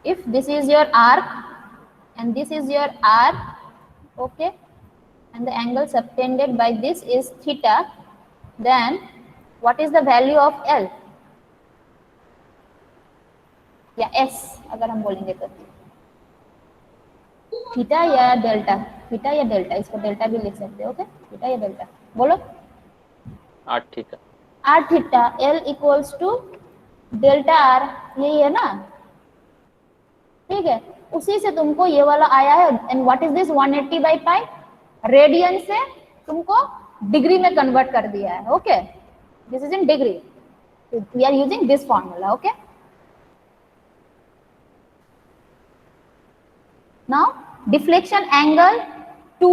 If this is your arc and this is your arc, okay, and the angle subtended by this is theta, then what is the value of L? या एस अगर हम बोलेंगे तो, थीटा या डेल्टा, थीटा या डेल्टा, इसको डेल्टा भी लिख सकते हो। ओके, थीटा या डेल्टा बोलो। R theta. R theta L equals to delta R, यही है ना, ठीक है। उसी से तुमको ये वाला आया है। And what is this 180 by pi, radian से तुमको डिग्री में कन्वर्ट कर दिया है। Okay, this is in degree, we are using this formula. Okay, now deflection angle to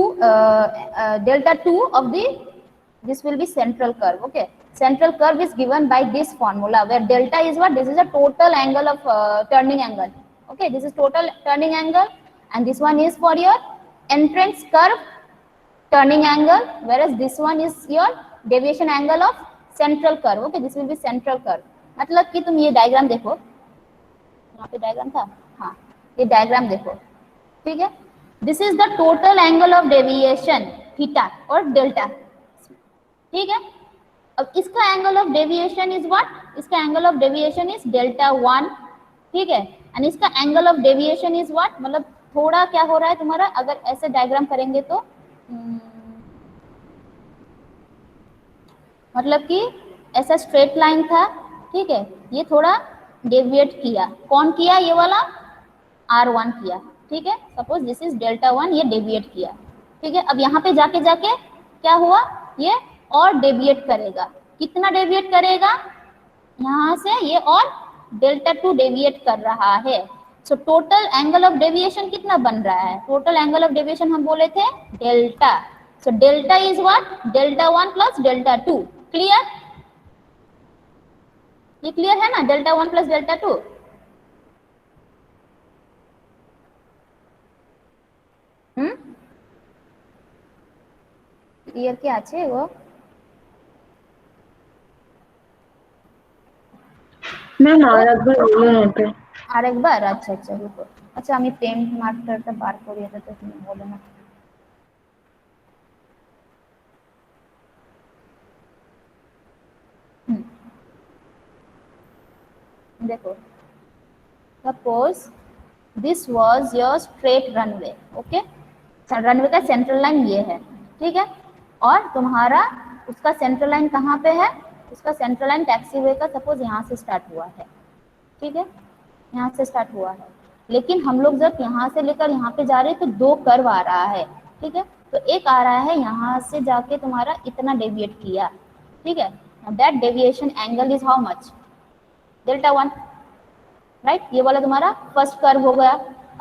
delta 2 of the, this will be central curve. Okay, central curve is given by this formula where delta is what, this is a total angle of turning angle. Okay, this is total turning angle, and this one is for your entrance curve turning angle, whereas this one is your deviation angle of central curve. Okay, this will be central curve. मतलब कि तुम ये डायग्राम देखो, यहाँ पे डायग्राम था, हाँ ये डायग्राम देखो, ठीक है। This is the total angle of deviation theta और डेल्टा, ठीक है। अब इसका angle of deviation is what, इसका angle of deviation is delta 1, ठीक है। एंड इसका angle of deviation is what, मतलब थोड़ा क्या हो रहा है तुम्हारा, अगर ऐसे डायग्राम करेंगे तो मतलब कि ऐसा स्ट्रेट लाइन था, ठीक है, ये थोड़ा डेविएट किया। कौन किया, ये वाला R1 किया, ठीक है। सपोज दिस इज डेल्टा 1, ये डेविएट किया, ठीक है। अब यहाँ पे जाके जाके क्या हुआ, ये और डेविएट करेगा। कितना डेविएट करेगा, यहाँ से ये और डेल्टा 2 डेविएट कर रहा है। So total angle of deviation कितना बन रहा है, टोटल एंगल ऑफ डेविएशन हम बोले थे delta. So delta is what, delta 1 plus delta 2। Clear, ये क्लियर है ना, डेल्टा 1 प्लस डेल्टा 2। क्लियर কি আছে গো? ম্যাম আরেকবার বলুন ওটা। আরেকবার, আচ্ছা আচ্ছা রুকো, আচ্ছা আমি পেন মার্কারটা বার করি, এটা তো তুমি বলো না। देखो, suppose this was your straight runway. Okay, runway का सेंट्रल लाइन ये है, ठीक है। और तुम्हारा उसका सेंट्रल लाइन कहाँ पे है, उसका सेंट्रल लाइन टैक्सीवे का सपोज यहाँ से स्टार्ट हुआ है, ठीक है, यहाँ से स्टार्ट हुआ है। लेकिन हम लोग जब यहाँ से लेकर यहाँ पे जा रहे हैं तो दो कर्व आ रहा है, ठीक है। तो एक आ रहा है यहाँ से जाके तुम्हारा इतना डेविएट किया, ठीक है। That deviation angle is how much, delta 1, right. ये वाला तुम्हारा फर्स्ट कर्व हो गया।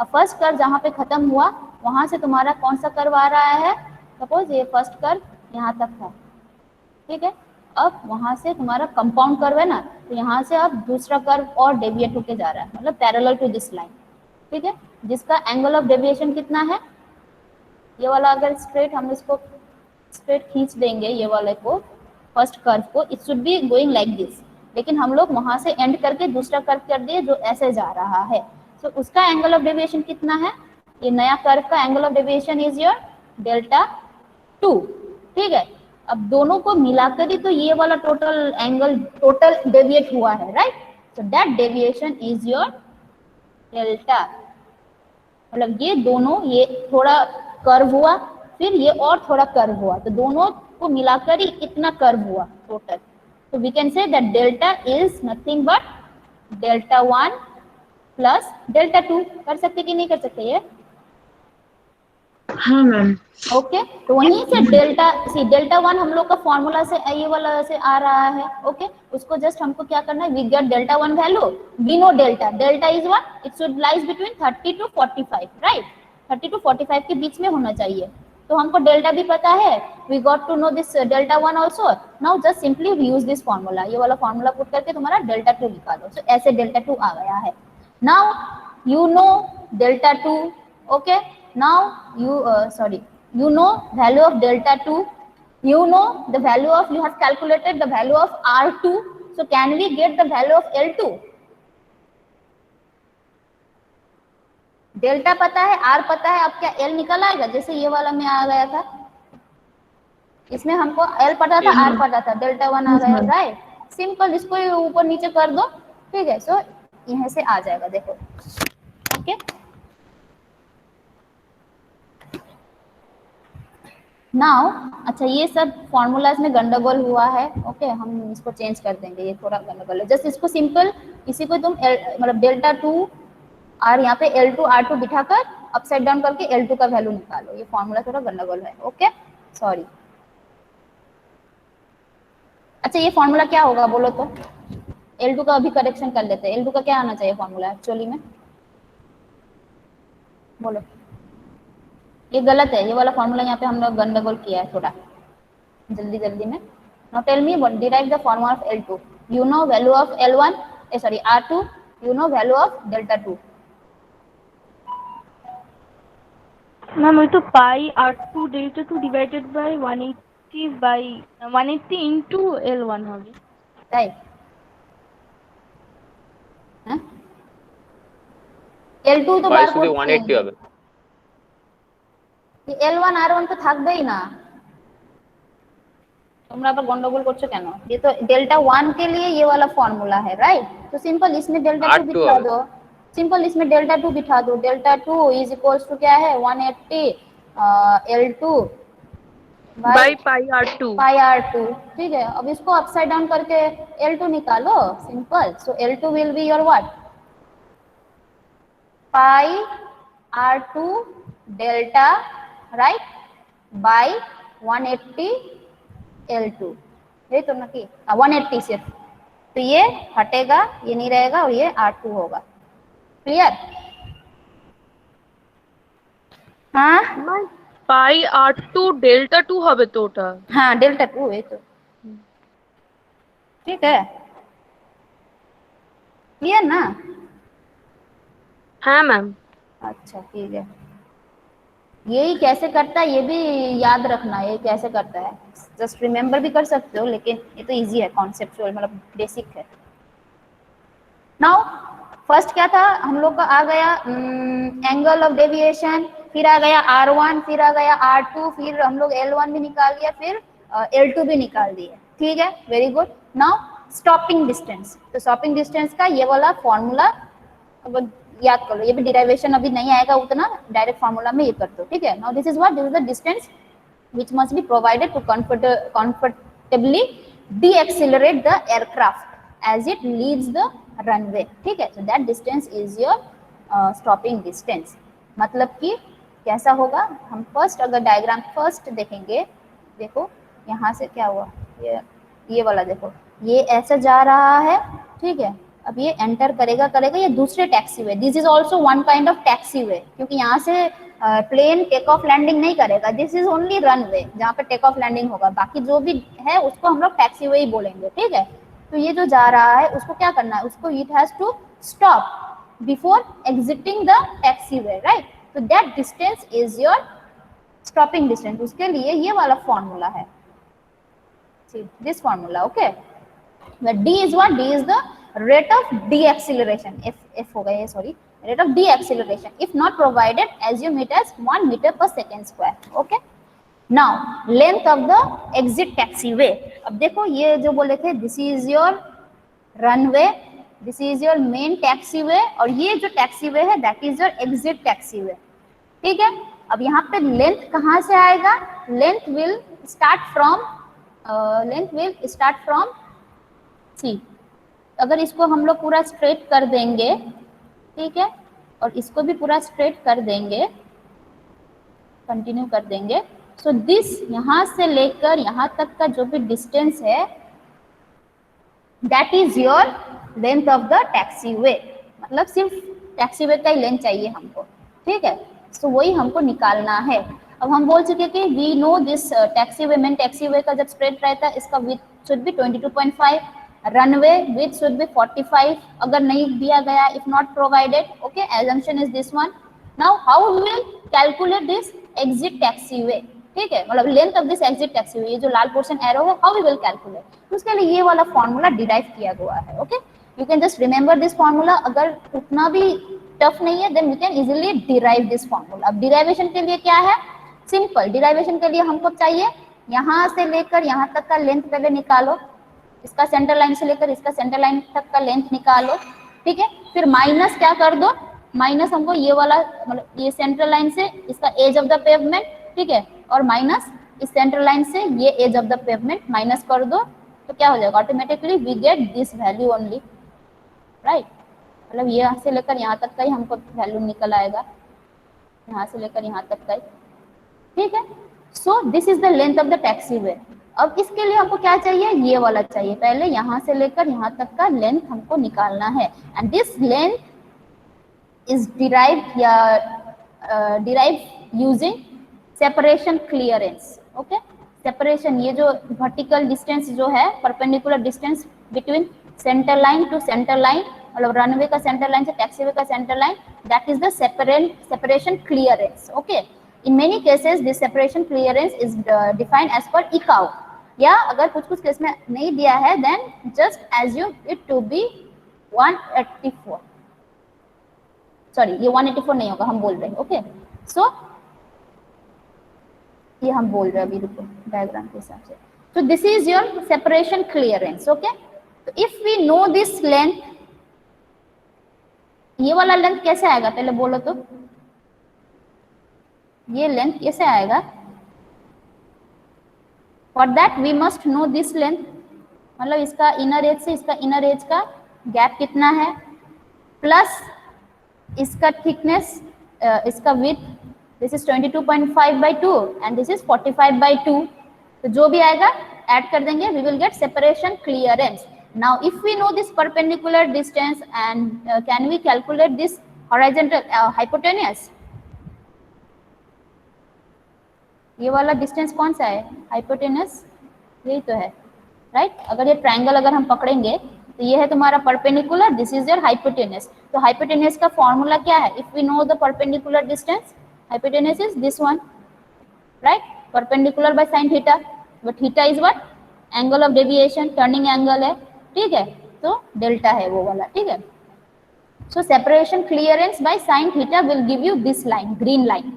अब फर्स्ट कर्व जहाँ पे खत्म हुआ वहां से तुम्हारा कौन सा कर्व आ रहा है, सपोज ये फर्स्ट कर्व यहाँ तक था, ठीक है। अब वहां से तुम्हारा कंपाउंड कर्व है ना, तो यहाँ से अब दूसरा कर्व और डेविएट होके जा रहा है, मतलब पैरेलल टू दिस लाइन, ठीक है। जिसका एंगल ऑफ डेविएशन कितना है, ये वाला अगर स्ट्रेट हम इसको स्ट्रेट खींच देंगे ये वाले को, फर्स्ट कर्व को, it should be going like this, लेकिन हम लोग वहां से एंड करके दूसरा कर्व कर दिए जो ऐसे जा रहा है। तो उसका एंगल ऑफ डेविएशन कितना है, ये नया कर्व का angle of deviation is your delta 2, ठीक है। अब दोनों को मिलाकर ही तो ये वाला टोटल एंगल टोटल डेविएट हुआ है, right. So that deviation is your delta, मतलब ये दोनों, ये थोड़ा कर्व हुआ फिर ये और थोड़ा कर्व हुआ, तो दोनों को मिलाकर ही इतना कर्व हुआ total. So we can say that delta is nothing but delta 1 plus delta 2। कर सकते कि नहीं कर सकते ये? हाँ मैम। ओके, तो वहीं से डेल्टा सी डेल्टा 1 हम लोग का फॉर्मूला से ये वाला से आ रहा है। ओके, उसको जस्ट हमको क्या करना है, we get delta 1 value, we know delta, delta is what, it should lies between 30 to 45, right. 30 to 45 के बीच में होना चाहिए। तो हमको डेल्टा भी पता है, we got to know this delta 1 also. Now just simply use this formula, ये वाला फॉर्मूला पुट करके तुम्हारा डेल्टा 2 निकालो। सो ऐसे डेल्टा 2 आ गया है। Now you know delta 2, okay. Now you you know value of delta 2, you know the value of, you have calculated the value of R2, so can we get the value of L2? Delta पता है, R पता है, अब क्या L निकल आएगा, जैसे ये वाला में आ गया था, इसमें हमको L पता था, R पता था, डेल्टा 1 आ गया, राइट। सिंपल, इसको ऊपर नीचे कर दो, ठीक है। सो यहाँ से आ जाएगा, देखो। ओके, नाउ अच्छा ये सब फॉर्मूलाज में गंडगोल हुआ है। ओके, हम इसको चेंज कर देंगे, ये थोड़ा गंडगोल है। जस्ट इसको सिंपल, इसी को तुम मतलब डेल्टा 2 और यहाँ पे L2 R2 बिठाकर अपसाइड डाउन करके L2 का वैल्यू निकालो। ये फॉर्मूला थोड़ा गंडगोल है। Okay, sorry. अच्छा ये फॉर्मूला क्या होगा बोलो तो? L2 का अभी करेक्शन कर लेते हैं। L2 का क्या आना चाहिए फॉर्मूला एक्चुअली में, बोलो। ये गलत है, ये वाला फॉर्मूला यहाँ पे हम लोग गंडगोल किया है थोड़ा जल्दी जल्दी में। Now tell me what derive the formula of L2। You know value of L1 sorry R2, you know value of delta 2। Ma'am वही तो pi R2 delta 2 divided by 180 into L1 হবে, তাই হ্যাঁ L2 তো বার শুধু করছি, 180 হবে। ये L1 R1 तो থাকবেই না। तुमरा पर गंडगोल করছো কেন? ये तो डेल्टा 1 के लिए ये वाला फॉर्मूला है, राइट? तो सिंपल इसमें डेल्टा 2 बिठा दो, सिंपल इसमें डेल्टा 2 बिठा दो। डेल्टा 2 इज इक्वल्स टू क्या है 180 L2 by pi R2। Pi R2, ठीक है। अब इसको अपसाइड डाउन करके L2 निकालो, simple. So L2 will be your what, pi R2 delta, right, by 180 L2, ये तो ना कि 180 सिर्फ, तो ये हटेगा, ये नहीं रहेगा और ये R2 होगा। क्लियर? हाँ পাই R2 ডেল্টা 2 হবে তো ওটা। हाँ डेल्टा 2 है तो ठीक है। क्लियर ना? হ্যাঁ ম্যাম। अच्छा ठीक है, यही कैसे करता है ये भी याद रखना, ये कैसे करता है जस्ट रिमेम्बर भी कर सकते हो, लेकिन ये तो इजी है, कॉन्सेप्चुअल मतलब बेसिक है। नाउ फर्स्ट क्या था हम लोग का, आ गया एंगल ऑफ डेविएशन, फिर आ गया R1, फिर आ गया R2, फिर हम लोग L1 भी निकाल लिया, फिर L2 भी निकाल दिए, ठीक है, very good. Now stopping distance, तो स्टॉपिंग डिस्टेंस का ये वाला फॉर्मूला अब याद कर लो, ये भी डिराइवेशन अभी नहीं आएगा उतना, डायरेक्ट फॉर्मूला में ये कर दो, ठीक है। Now this is what, this is the distance which must be provided to comfortably deaccelerate the aircraft as it leaves the runway, ठीक है। so that distance is your stopping distance। मतलब कि कैसा होगा, हम फर्स्ट अगर डायग्राम फर्स्ट देखेंगे, देखो यहाँ से क्या हुआ, ये वाला देखो, ये ऐसा जा रहा है, ठीक है। अब ये एंटर करेगा ये दूसरे taxiway, this is also one kind of taxiway, क्योंकि यहाँ से प्लेन टेक ऑफ लैंडिंग नहीं करेगा, दिस इज ओनली रनवे जहाँ पे टेक ऑफ लैंडिंग होगा, बाकी जो भी है उसको हम लोग टैक्सी वे ही बोलेंगे, ठीक है। तो ये जो जा रहा है उसको क्या करना है, उसको it has to stop before exiting the taxiway, right. तो that distance is your stopping distance, उसके लिए ये वाला फॉर्मूला है, this formula, okay. D is what, D is the rate of deceleration, f होगा ये, sorry, rate of deceleration if not provided, assume it as 1 meter per second square, okay। now length of the exit taxiway, अब देखो ये जो बोले थे this is your runway, this is your main taxiway, और ये जो taxiway है that is your exit taxiway, ठीक है। अब यहाँ पे लेंथ कहाँ से आएगा, लेंथ विल स्टार्ट फ्रॉम सी। अगर इसको हम लोग पूरा स्ट्रेट कर देंगे, ठीक है, और इसको भी पूरा स्ट्रेट कर देंगे, कंटिन्यू कर देंगे, सो दिस यहाँ से लेकर यहाँ तक का जो भी डिस्टेंस है that is your length of the taxiway, मतलब सिर्फ टैक्सी वे का ही लेंथ चाहिए हमको, ठीक है। सो वही हमको निकालना है। अब हम बोल चुके कि we know this taxiway, main taxiway का जब स्ट्रेट रहता है इसका width should be 22.5, runway width should be 45, अगर नहीं दिया गया, if not provided, okay, assumption is this one। now how we will calculate this exit taxiway, ठीक है, मतलब length of this exit taxiway, ये जो लाल पोर्शन एरो है, how we will calculate, उसके लिए ये वाला फॉर्मूला डिराइव किया गया है, okay. you can just remember this formula, अगर उतना भी टफ नहीं है then you can easily derive this formula। अब डिराइवेशन के लिए क्या है, सिंपल, डिराइवेशन के लिए हमको चाहिए यहाँ से लेकर यहाँ तक का लेंथ पहले निकालो, इसका सेंटर लाइन से लेकर इसका सेंटर लाइन तक का लेंथ निकालो, ठीक है। फिर माइनस क्या कर दो, माइनस हमको ये वाला मतलब ये सेंट्रल लाइन से इसका एज ऑफ द पेवमेंट, ठीक है, और माइनस इस सेंट्रल लाइन से ये edge of the pavement minus कर दो, तो क्या हो जाएगा, automatically we get this value only, right. मतलब यहाँ से लेकर यहाँ तक का ही हमको वैल्यू निकल आएगा, यहाँ से लेकर यहाँ तक का ही, ठीक है। So this is the length of the taxiway. अब इसके लिए हमको क्या चाहिए, ये वाला चाहिए। पहले यहाँ से लेकर यहाँ तक का लेंथ हमको निकालना है, and this length is derived या derived using separation clearance, okay. Separation, ये जो वर्टिकल डिस्टेंस जो है, perpendicular distance between centre line to centre line, मतलब रनवे का सेंटर लाइन से टैक्सीवे का centre line, that is the separation clearance, okay. In many cases, this separation clearance is defined as per ICAO. या अगर कुछ केस में नहीं दिया है, then just assume it to be 184. Sorry, ये 184 नहीं होगा, हम बोल रहे हैं, ओके। So ये हम बोल रहे हैं अभी, रुको डायग्राम के हिसाब से। So this is your separation clearance, okay? तो if we know this length, ये वाला लेंथ कैसे आएगा पहले बोलो तो, ये लेंथ कैसे आएगा? For that we must know this length, मतलब इसका इनर एज से इसका इनर एज का गैप कितना है, प्लस इसका थिकनेस, इसका width, this is 22.5/2 and this is 45/2, तो जो भी आएगा ऐड कर देंगे, we will get separation clearance. Now if we know this perpendicular distance and can we calculate this horizontal hypotenuse, ये वाला डिस्टेंस कौन सा है, हाइपोटेनस, यही तो है, राइट। अगर ये ट्रायंगल अगर हम पकड़ेंगे तो ये है तुम्हारा perpendicular, this is your hypotenuse. तो हाइपोटेनस का फॉर्मूला क्या है, if we know the perpendicular distance, hypotenuse is this one, right, perpendicular by sine theta, but theta is what, angle of deviation, turning angle है, ठीक है, तो डेल्टा है वो वाला, ठीक है। So separation clearance by sine theta will give you this line, green line.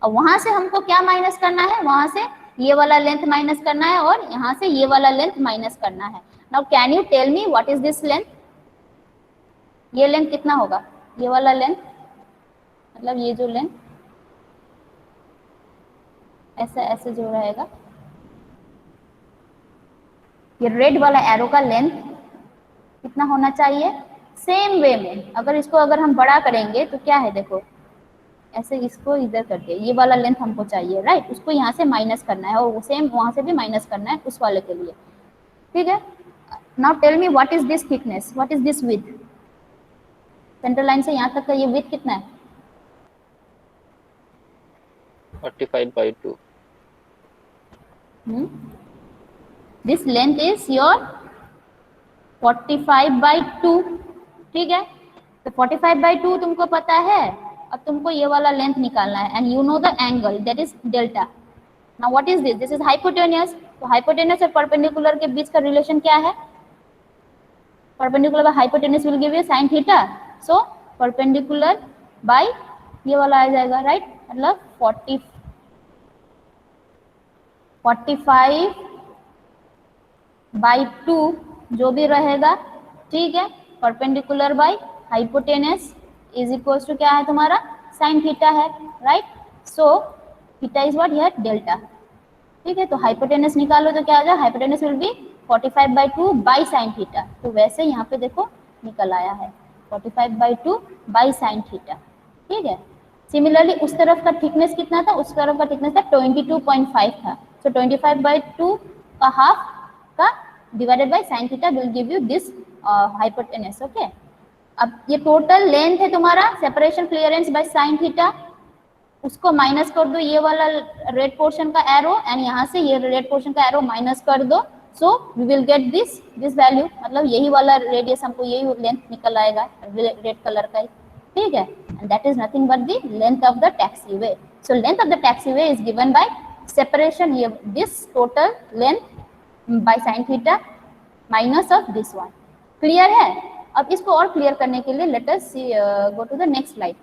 और वहां से हमको क्या माइनस करना है, वहां से ये वाला लेंथ माइनस करना है, और यहाँ से ये वाला लेंथ माइनस करना है। Now can you tell me what is this length, ये लेंथ कितना होगा, ये वाला लेंथ, मतलब ये जो लेंथ ऐसा ऐसे जो रहेगा, ये रेड वाला एरो का लेंथ कितना होना चाहिए, सेम वे में अगर इसको अगर हम बड़ा करेंगे तो क्या है, देखो ऐसे इसको इधर करके ये वाला लेंथ हमको चाहिए, राइट, उसको यहाँ से माइनस करना है और सेम वहां से भी माइनस करना है उस वाले के लिए, ठीक है। Now tell me what is this thickness, what is this width, center line से यहाँ तक का ये विड्थ कितना है, 45/2। दिस लेंथ इज योर 45/2, ठीक है। तो 45/2 तुमको पता है, अब तुमको ये वाला लेंथ निकालना है, and you know the angle that is delta. Now what is this, this is hypotenuse. तो हाइपोटेन्यूस और परपेंडिकुलर के बीच का रिलेशन क्या है, perpendicular by hypotenuse will give you sine theta, so perpendicular by ये वाला आ जाएगा, राइट, मतलब 45/2 जो भी रहेगा, ठीक है, perpendicular by hypotenuse is equals to क्या है तुम्हारा, साइन थीटा है, right. So theta is what, here delta, ठीक है। तो हाइपोटेन्यूस निकालो तो क्या आ जाए, hypotenuse will be 45/2 by sine theta, तो वैसे यहाँ पे देखो निकल आया है 45/2 बाय साइन थीटा, ठीक है। सिमिलरली उस तरफ का थिकनेस कितना था, उस तरफ का थिकनेस था 22.5 था, सो 25/2 का हाफ का divided by sine theta will give you this hypotenuse, okay. अब ये टोटल लेंथ है तुम्हारा, separation clearance by sine theta, उसको माइनस कर दो ये वाला रेड पोर्शन का एरो, एंड यहाँ से ये रेड पोर्शन का एरो माइनस कर दो, so we will get this value, मतलब यही वाला रेडियस हमको यही लेंथ निकल आएगा रेड कलर का, ठीक है। And that is nothing but the length of the taxiway. So length of the taxiway is given by separation, ये this total length by sine theta minus of this one, clear है। अब इसको और क्लियर करने के लिए let us go to the next slide.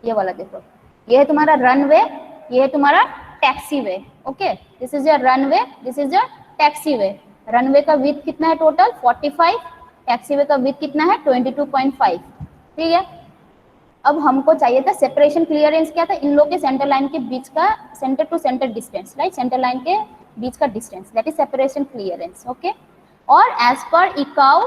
ये वाला देखो, ये है तुम्हारा रनवे, ये है तुम्हारा taxiway, okay. This is your runway, this is your taxiway. Runway का विड्थ कितना है टोटल 45, टैक्सीवे का विड्थ कितना है 22.5, ठीक है। अब हमको चाहिए था सेपरेशन क्लियरेंस, क्या था, इन लोग के सेंटर लाइन के बीच का centre to centre distance, right, centre line के बीच का distance, that is separation clearance, okay. और as per ICAO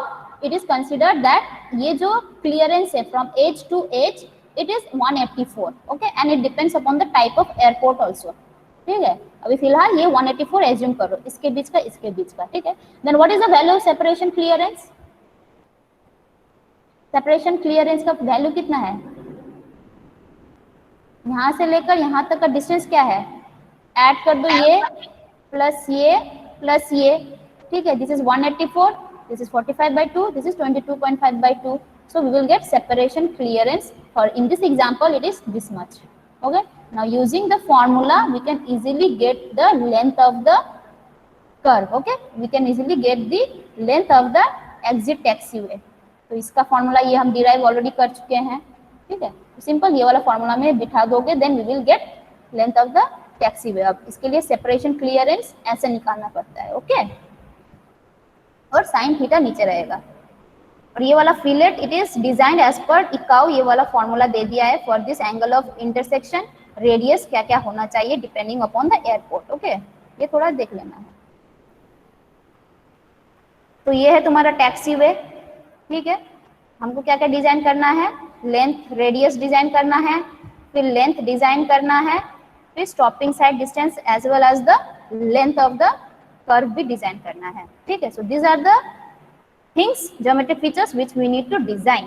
it is considered that ये जो क्लियरेंस है from edge to edge it is 184, okay, and it depends upon the type of airport also, ठीक है। अभी फिलहाल ये 184 एज्यूम करो, इसके बीच का, ठीक है। Then what is the value of separation clearance? Separation clearance का वैल्यू कितना है? यहाँ से लेकर यहाँ तक का डिस्टेंस क्या है, ऐड कर दो ये प्लस ये, ठीक है। This is 184, this is 45/2, this is 22.5/2, so we will get separation clearance for, in this example it is this much, okay. Now using the formula we can easily get the length of the curve, okay, we can easily get the length of the exit taxiway। तो इसका फॉर्मूला ये हम डिराइव ऑलरेडी कर चुके हैं, ठीक है। तो सिंपल ये वाला फॉर्मूला में बिठा दोगे, then we will get length of the taxiway. अब इसके लिए सेपरेशन क्लियरेंस ऐसे निकालना पड़ता है, ओके, और साइन थीटा नीचे रहेगा। और ये वाला fillet it is designed as per ICAO, ये वाला फॉर्मूला दे दिया है for this angle of intersection, radius क्या क्या होना चाहिए depending upon the airport, okay. ये थोड़ा देख लेना है। तो ये है तुम्हारा टैक्सीवे, ठीक है। हमको क्या क्या डिजाइन करना है, लेंथ रेडियस डिजाइन करना है, फिर लेंथ डिजाइन करना है, फिर stopping side distance as well as the length of the curve भी डिजाइन करना है, ठीक है। So these are the things, geometric features which we need to design,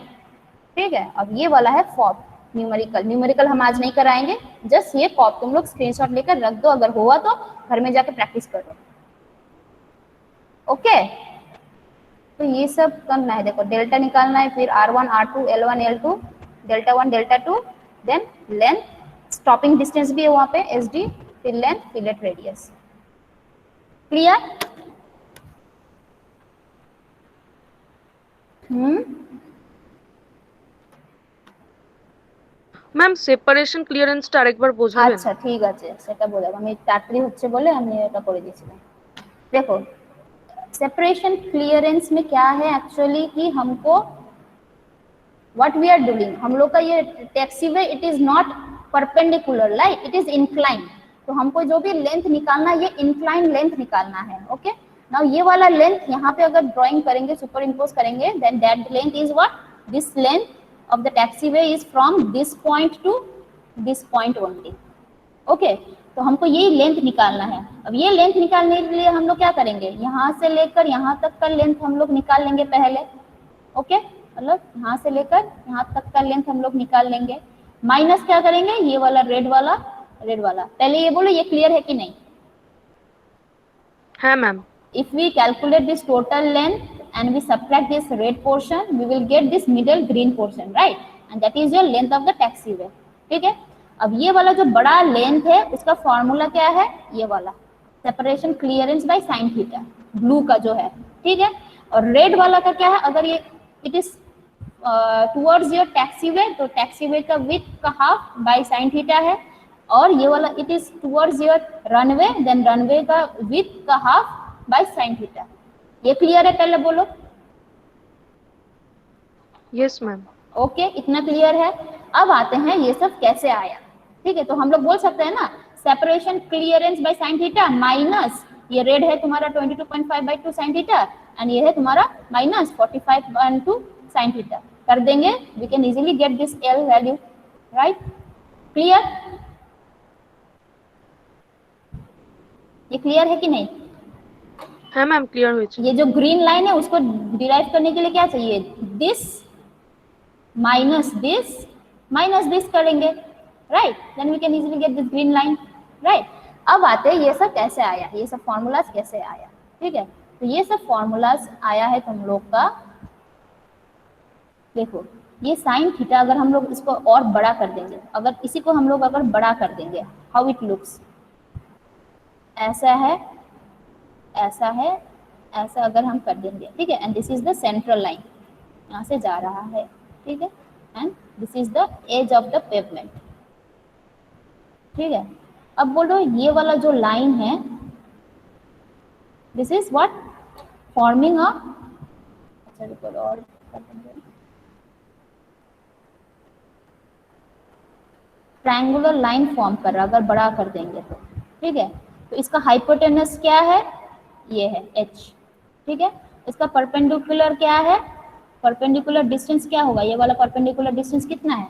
ठीक है। अब ये वाला है फॉर्म न्यूमेरिकल हम आज नहीं कराएंगे, जस्ट ये फॉर्म तुम लोग स्क्रीनशॉट लेकर रख दो, अगर हुआ तो घर में जाकर प्रैक्टिस करो, ओके। तो ये सब करना है, देखो डेल्टा निकालना है, फिर R1 R2 L1 L2, delta 1 delta 2, then length, stopping distance भी है वहां पे SD, फिर length, fillet radius, clear? Ma'am separation ক্লিয়ারেন্সটা আরেকবার বোঝাবেন? আচ্ছা ঠিক আছে, সেটা বলে আমি তাড়াতাড়ি হচ্ছে বলে আমি এটা করে দিয়েছিলাম। देखो सेपरेशन क्लियरेंस में क्या है एक्चुअली कि हमको व्हाट वी आर डूइंग, हम लोग का ये taxiway it is not perpendicular, right, it is incline. तो हमको जो भी लेंथ निकालना है ये इंक्लाइन लेंथ निकालना है, ओके। नाउ ये वाला लेंथ यहाँ पे अगर ड्राइंग करेंगे, सुपर इम्पोज करेंगे, then that length is what, this length of the taxiway is from this point to this point only, okay. तो हमको ये लेंथ निकालना है। अब ये लेंथ निकालने के लिए हम लोग क्या करेंगे, यहाँ से लेकर यहाँ तक का लेंथ हम लोग निकाल लेंगे पहले, ओके, मतलब यहाँ से लेकर यहाँ तक का लेंथ हम लोग निकाल लेंगे, माइनस क्या करेंगे, ये वाला रेड वाला पहले ये बोलो ये क्लियर है कि नहीं? हाँ ma'am. If we calculate this total length and we subtract this red portion, we will get this middle green portion, right? And that is your length of the taxiway, ठीक है। अब ये वाला जो बड़ा लेंथ है उसका फॉर्मूला क्या है, ये वाला separation clearance by sine theta, blue का जो है, ठीक है। और रेड वाला का क्या है, अगर ये it is towards your taxiway, तो टैक्सीवे का विड्थ का हाफ बाय साइन थीटा है, और ये वाला it is towards your runway, then runway का विड्थ का हाफ बाय साइन थीटा। ये क्लियर है, पहले बोलो। Yes ma'am. ओके, इतना क्लियर है। अब आते हैं ये सब कैसे आया, ठीक है। तो हम लोग बोल सकते हैं ना, separation clearance by sine theta minus ये रेड है तुम्हारा 22.5/2 साइन थीटा, एंड ये है तुम्हारा माइनस 45/2 साइन थीटा। कर देंगे, we can easily get this L value, right, clear? ये क्लियर है कि नहीं? हाँ मैम क्लियर हुई। ये जो ग्रीन लाइन है उसको डिराइव करने के लिए क्या चाहिए, दिस माइनस दिस करेंगे, right, then we can easily get this green line, right. अब आते हैं ये सब कैसे आया, ये सब फॉर्मूलाज कैसे आया, ठीक है। तो ये सब फॉर्मूलाज आया है तुम लोग का, देखो ये साइन थीटा अगर हम लोग इसको और बड़ा कर देंगे, अगर इसी को हम लोग अगर बड़ा कर देंगे, हाउ इट लुक्स, ऐसा है, ऐसा है, ऐसा अगर हम कर देंगे, ठीक है। And this is the central line, यहाँ से जा रहा है, ठीक है, and this is the edge of the pavement, ठीक है। अब बोलो ये वाला जो लाइन है, this is what, forming a, अच्छा अच्छा रुको और कर देंगे। ट्रायंगुलर लाइन फॉर्म कर रहा, अगर बड़ा कर देंगे तो ठीक है। तो इसका हाइपोटेनस क्या है, ये है h, ठीक है। इसका परपेंडिकुलर क्या है, परपेंडिकुलर डिस्टेंस क्या होगा, ये वाला परपेंडिकुलर डिस्टेंस कितना है,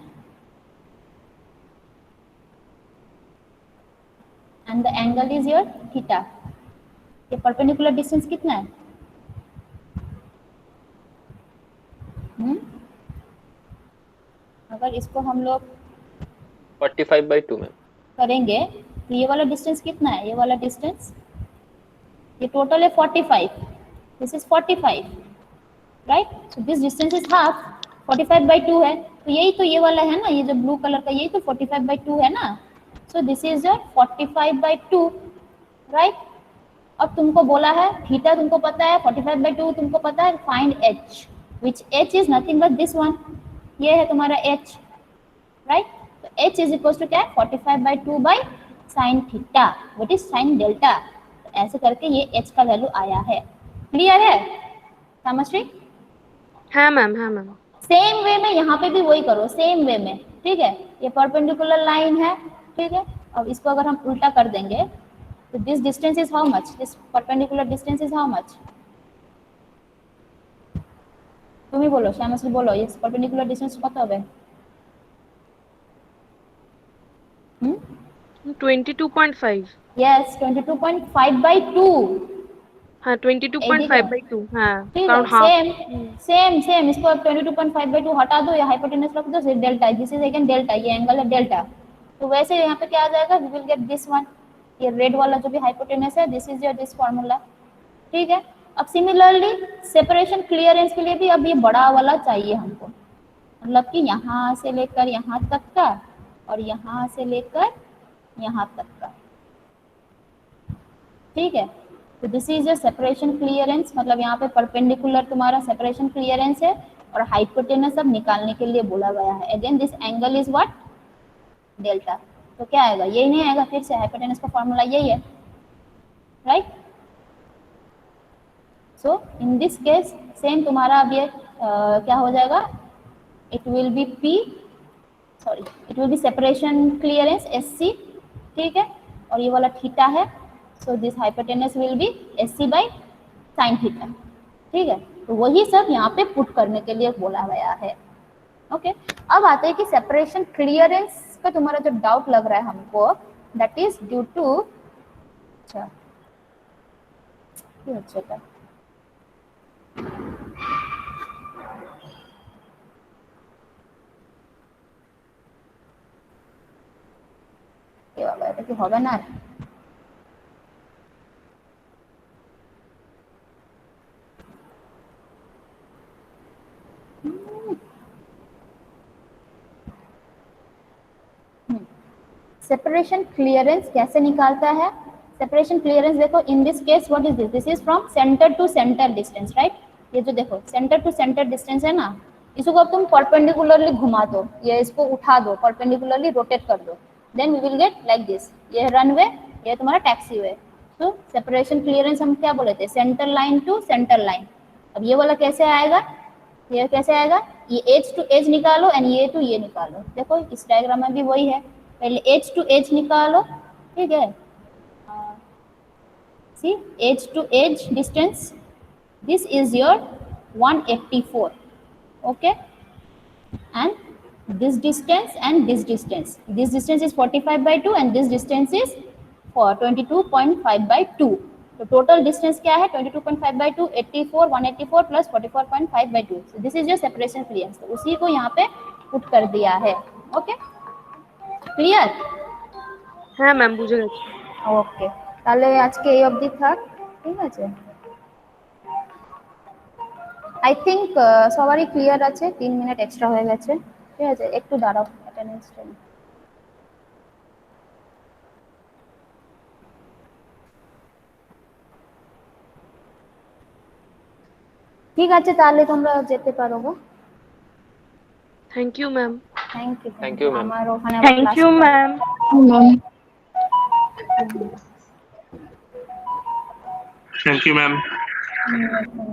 and the angle is your theta. ये परपेंडिकुलर डिस्टेंस कितना है, अगर इसको हम लोग 45/2 में करेंगे तो ये वाला डिस्टेंस कितना है, ये वाला डिस्टेंस, ये टोटल है 45, this is 45, right. So this distance is half, 45/2 है, तो यही तो ये वाला है ना, ये जो ब्लू कलर का यही तो 45/2 है ना। सो दिस इज योर 45/2, राइट। अब तुमको बोला है थीटा तुमको पता है, 45/2 तुमको पता है, find h, which h is nothing but this one, ये है तुम्हारा h, राइट। तो h इज इक्वल टू क्या है, 45/2 by sine theta, what is sine delta. ऐसे करके ये h का वैल्यू आया है। क्लियर है समश्री? हाँ मैम। सेम वे में यहाँ पे भी वही करो, सेम वे में, ठीक है। ये परपेंडिकुलर लाइन है, ठीक है। अब इसको अगर हम उल्टा कर देंगे तो this distance is how much, this perpendicular distance is how much, तुम ही बोलो, श्यामश्री बोलो, ये परपेंडिकुलर डिस्टेंस कत হবে? 22.5। यस 22.5/2, हाँ 22.5/2, हाँ ठीक काउंट है। हाफ। सेम इसको अब 22.5/2 हटा दो, या हाइपोटेनस रख दो, सिर्फ delta, this is again delta, ये एंगल है डेल्टा। तो वैसे यहाँ पे क्या आ जाएगा, we will get this one, ये रेड वाला जो भी हाइपोटेनस है, this is your this formula, ठीक है। अब सिमिलरली सेपरेशन क्लियरेंस के लिए भी अब ये बड़ा वाला चाहिए हमको, मतलब कि यहाँ से लेकर यहाँ तक का और यहाँ से लेकर यहाँ तक का, ठीक है। तो this is your separation clearance, मतलब यहाँ पे परपेंडिकुलर तुम्हारा सेपरेशन क्लियरेंस है और हाइपोटेनस अब निकालने के लिए बोला गया है। Again this angle is what, delta. तो क्या आएगा, यही नहीं आएगा, फिर से हाइपोटेनस का फॉर्मूला यही है, right. So in this case same तुम्हारा अब ये क्या हो जाएगा, it will be P, sorry it will be separation clearance SC, ठीक है। और ये वाला थीटा है, so this hypotenuse will be SC by sine theta, ठीक है। तो वही सब यहाँ पे पुट करने के लिए बोला गया है, ओके। अब आते हैं कि सेपरेशन क्लियरेंस का तुम्हारा जो डाउट लग रहा है हमको, दैट इज ड्यू टू, अच्छा ये अच्छा था, ये वाला এটা কি হবে না? सेपरेशन क्लियरेंस कैसे निकालता है? सेपरेशन क्लियरेंस देखो, in this case what is this, this is from center to centre distance, right. ये जो देखो सेंटर टू सेंटर डिस्टेंस है ना, इसको अब तुम परपेंडिकुलरली घुमा दो, ये इसको उठा दो, परपेंडिकुलरली रोटेट कर दो, then we will get like this, ये रनवे, ये तुम्हारा टैक्सी वे। तो सेपरेशन क्लियरेंस हम क्या बोले थे, center line to centre line. अब ये वाला कैसे आएगा, ये कैसे आएगा, ये एज टू एज निकालो एंड ये टू ये निकालो। देखो इस डायग्राम में भी वही है, पहले एज टू एज निकालो, ठीक है। See edge to edge distance, this is your 184, okay. And this distance and this distance is 45/2 and this distance is for 22.5/2. तो टोटल डिस्टेंस क्या है, 22.5/2, 84, 184 plus 44.5/2। so this is your separation clearance, तो उसी को यहाँ पे पुट कर दिया है, ओके क्लियर? হ্যাঁ ম্যাম বুঝে গেছি। ওকে, তাহলে আজকে এই অবধি থাক, ঠিক আছে। আই থিঙ্ক সবারই ক্লিয়ার আছে, 3 মিনিট এক্সট্রা হয়ে গেছে, ঠিক আছে। একটু দাঁড়াও, অ্যাটেন্ডেন্স টাইম। ঠিক আছে, তাহলে তোমরা যেতে পারো গো। Thank you ma'am. Thank you, Thank you, ma'am. আমার ওখানে thank you ma'am. Thank you ma'am. Ma'am.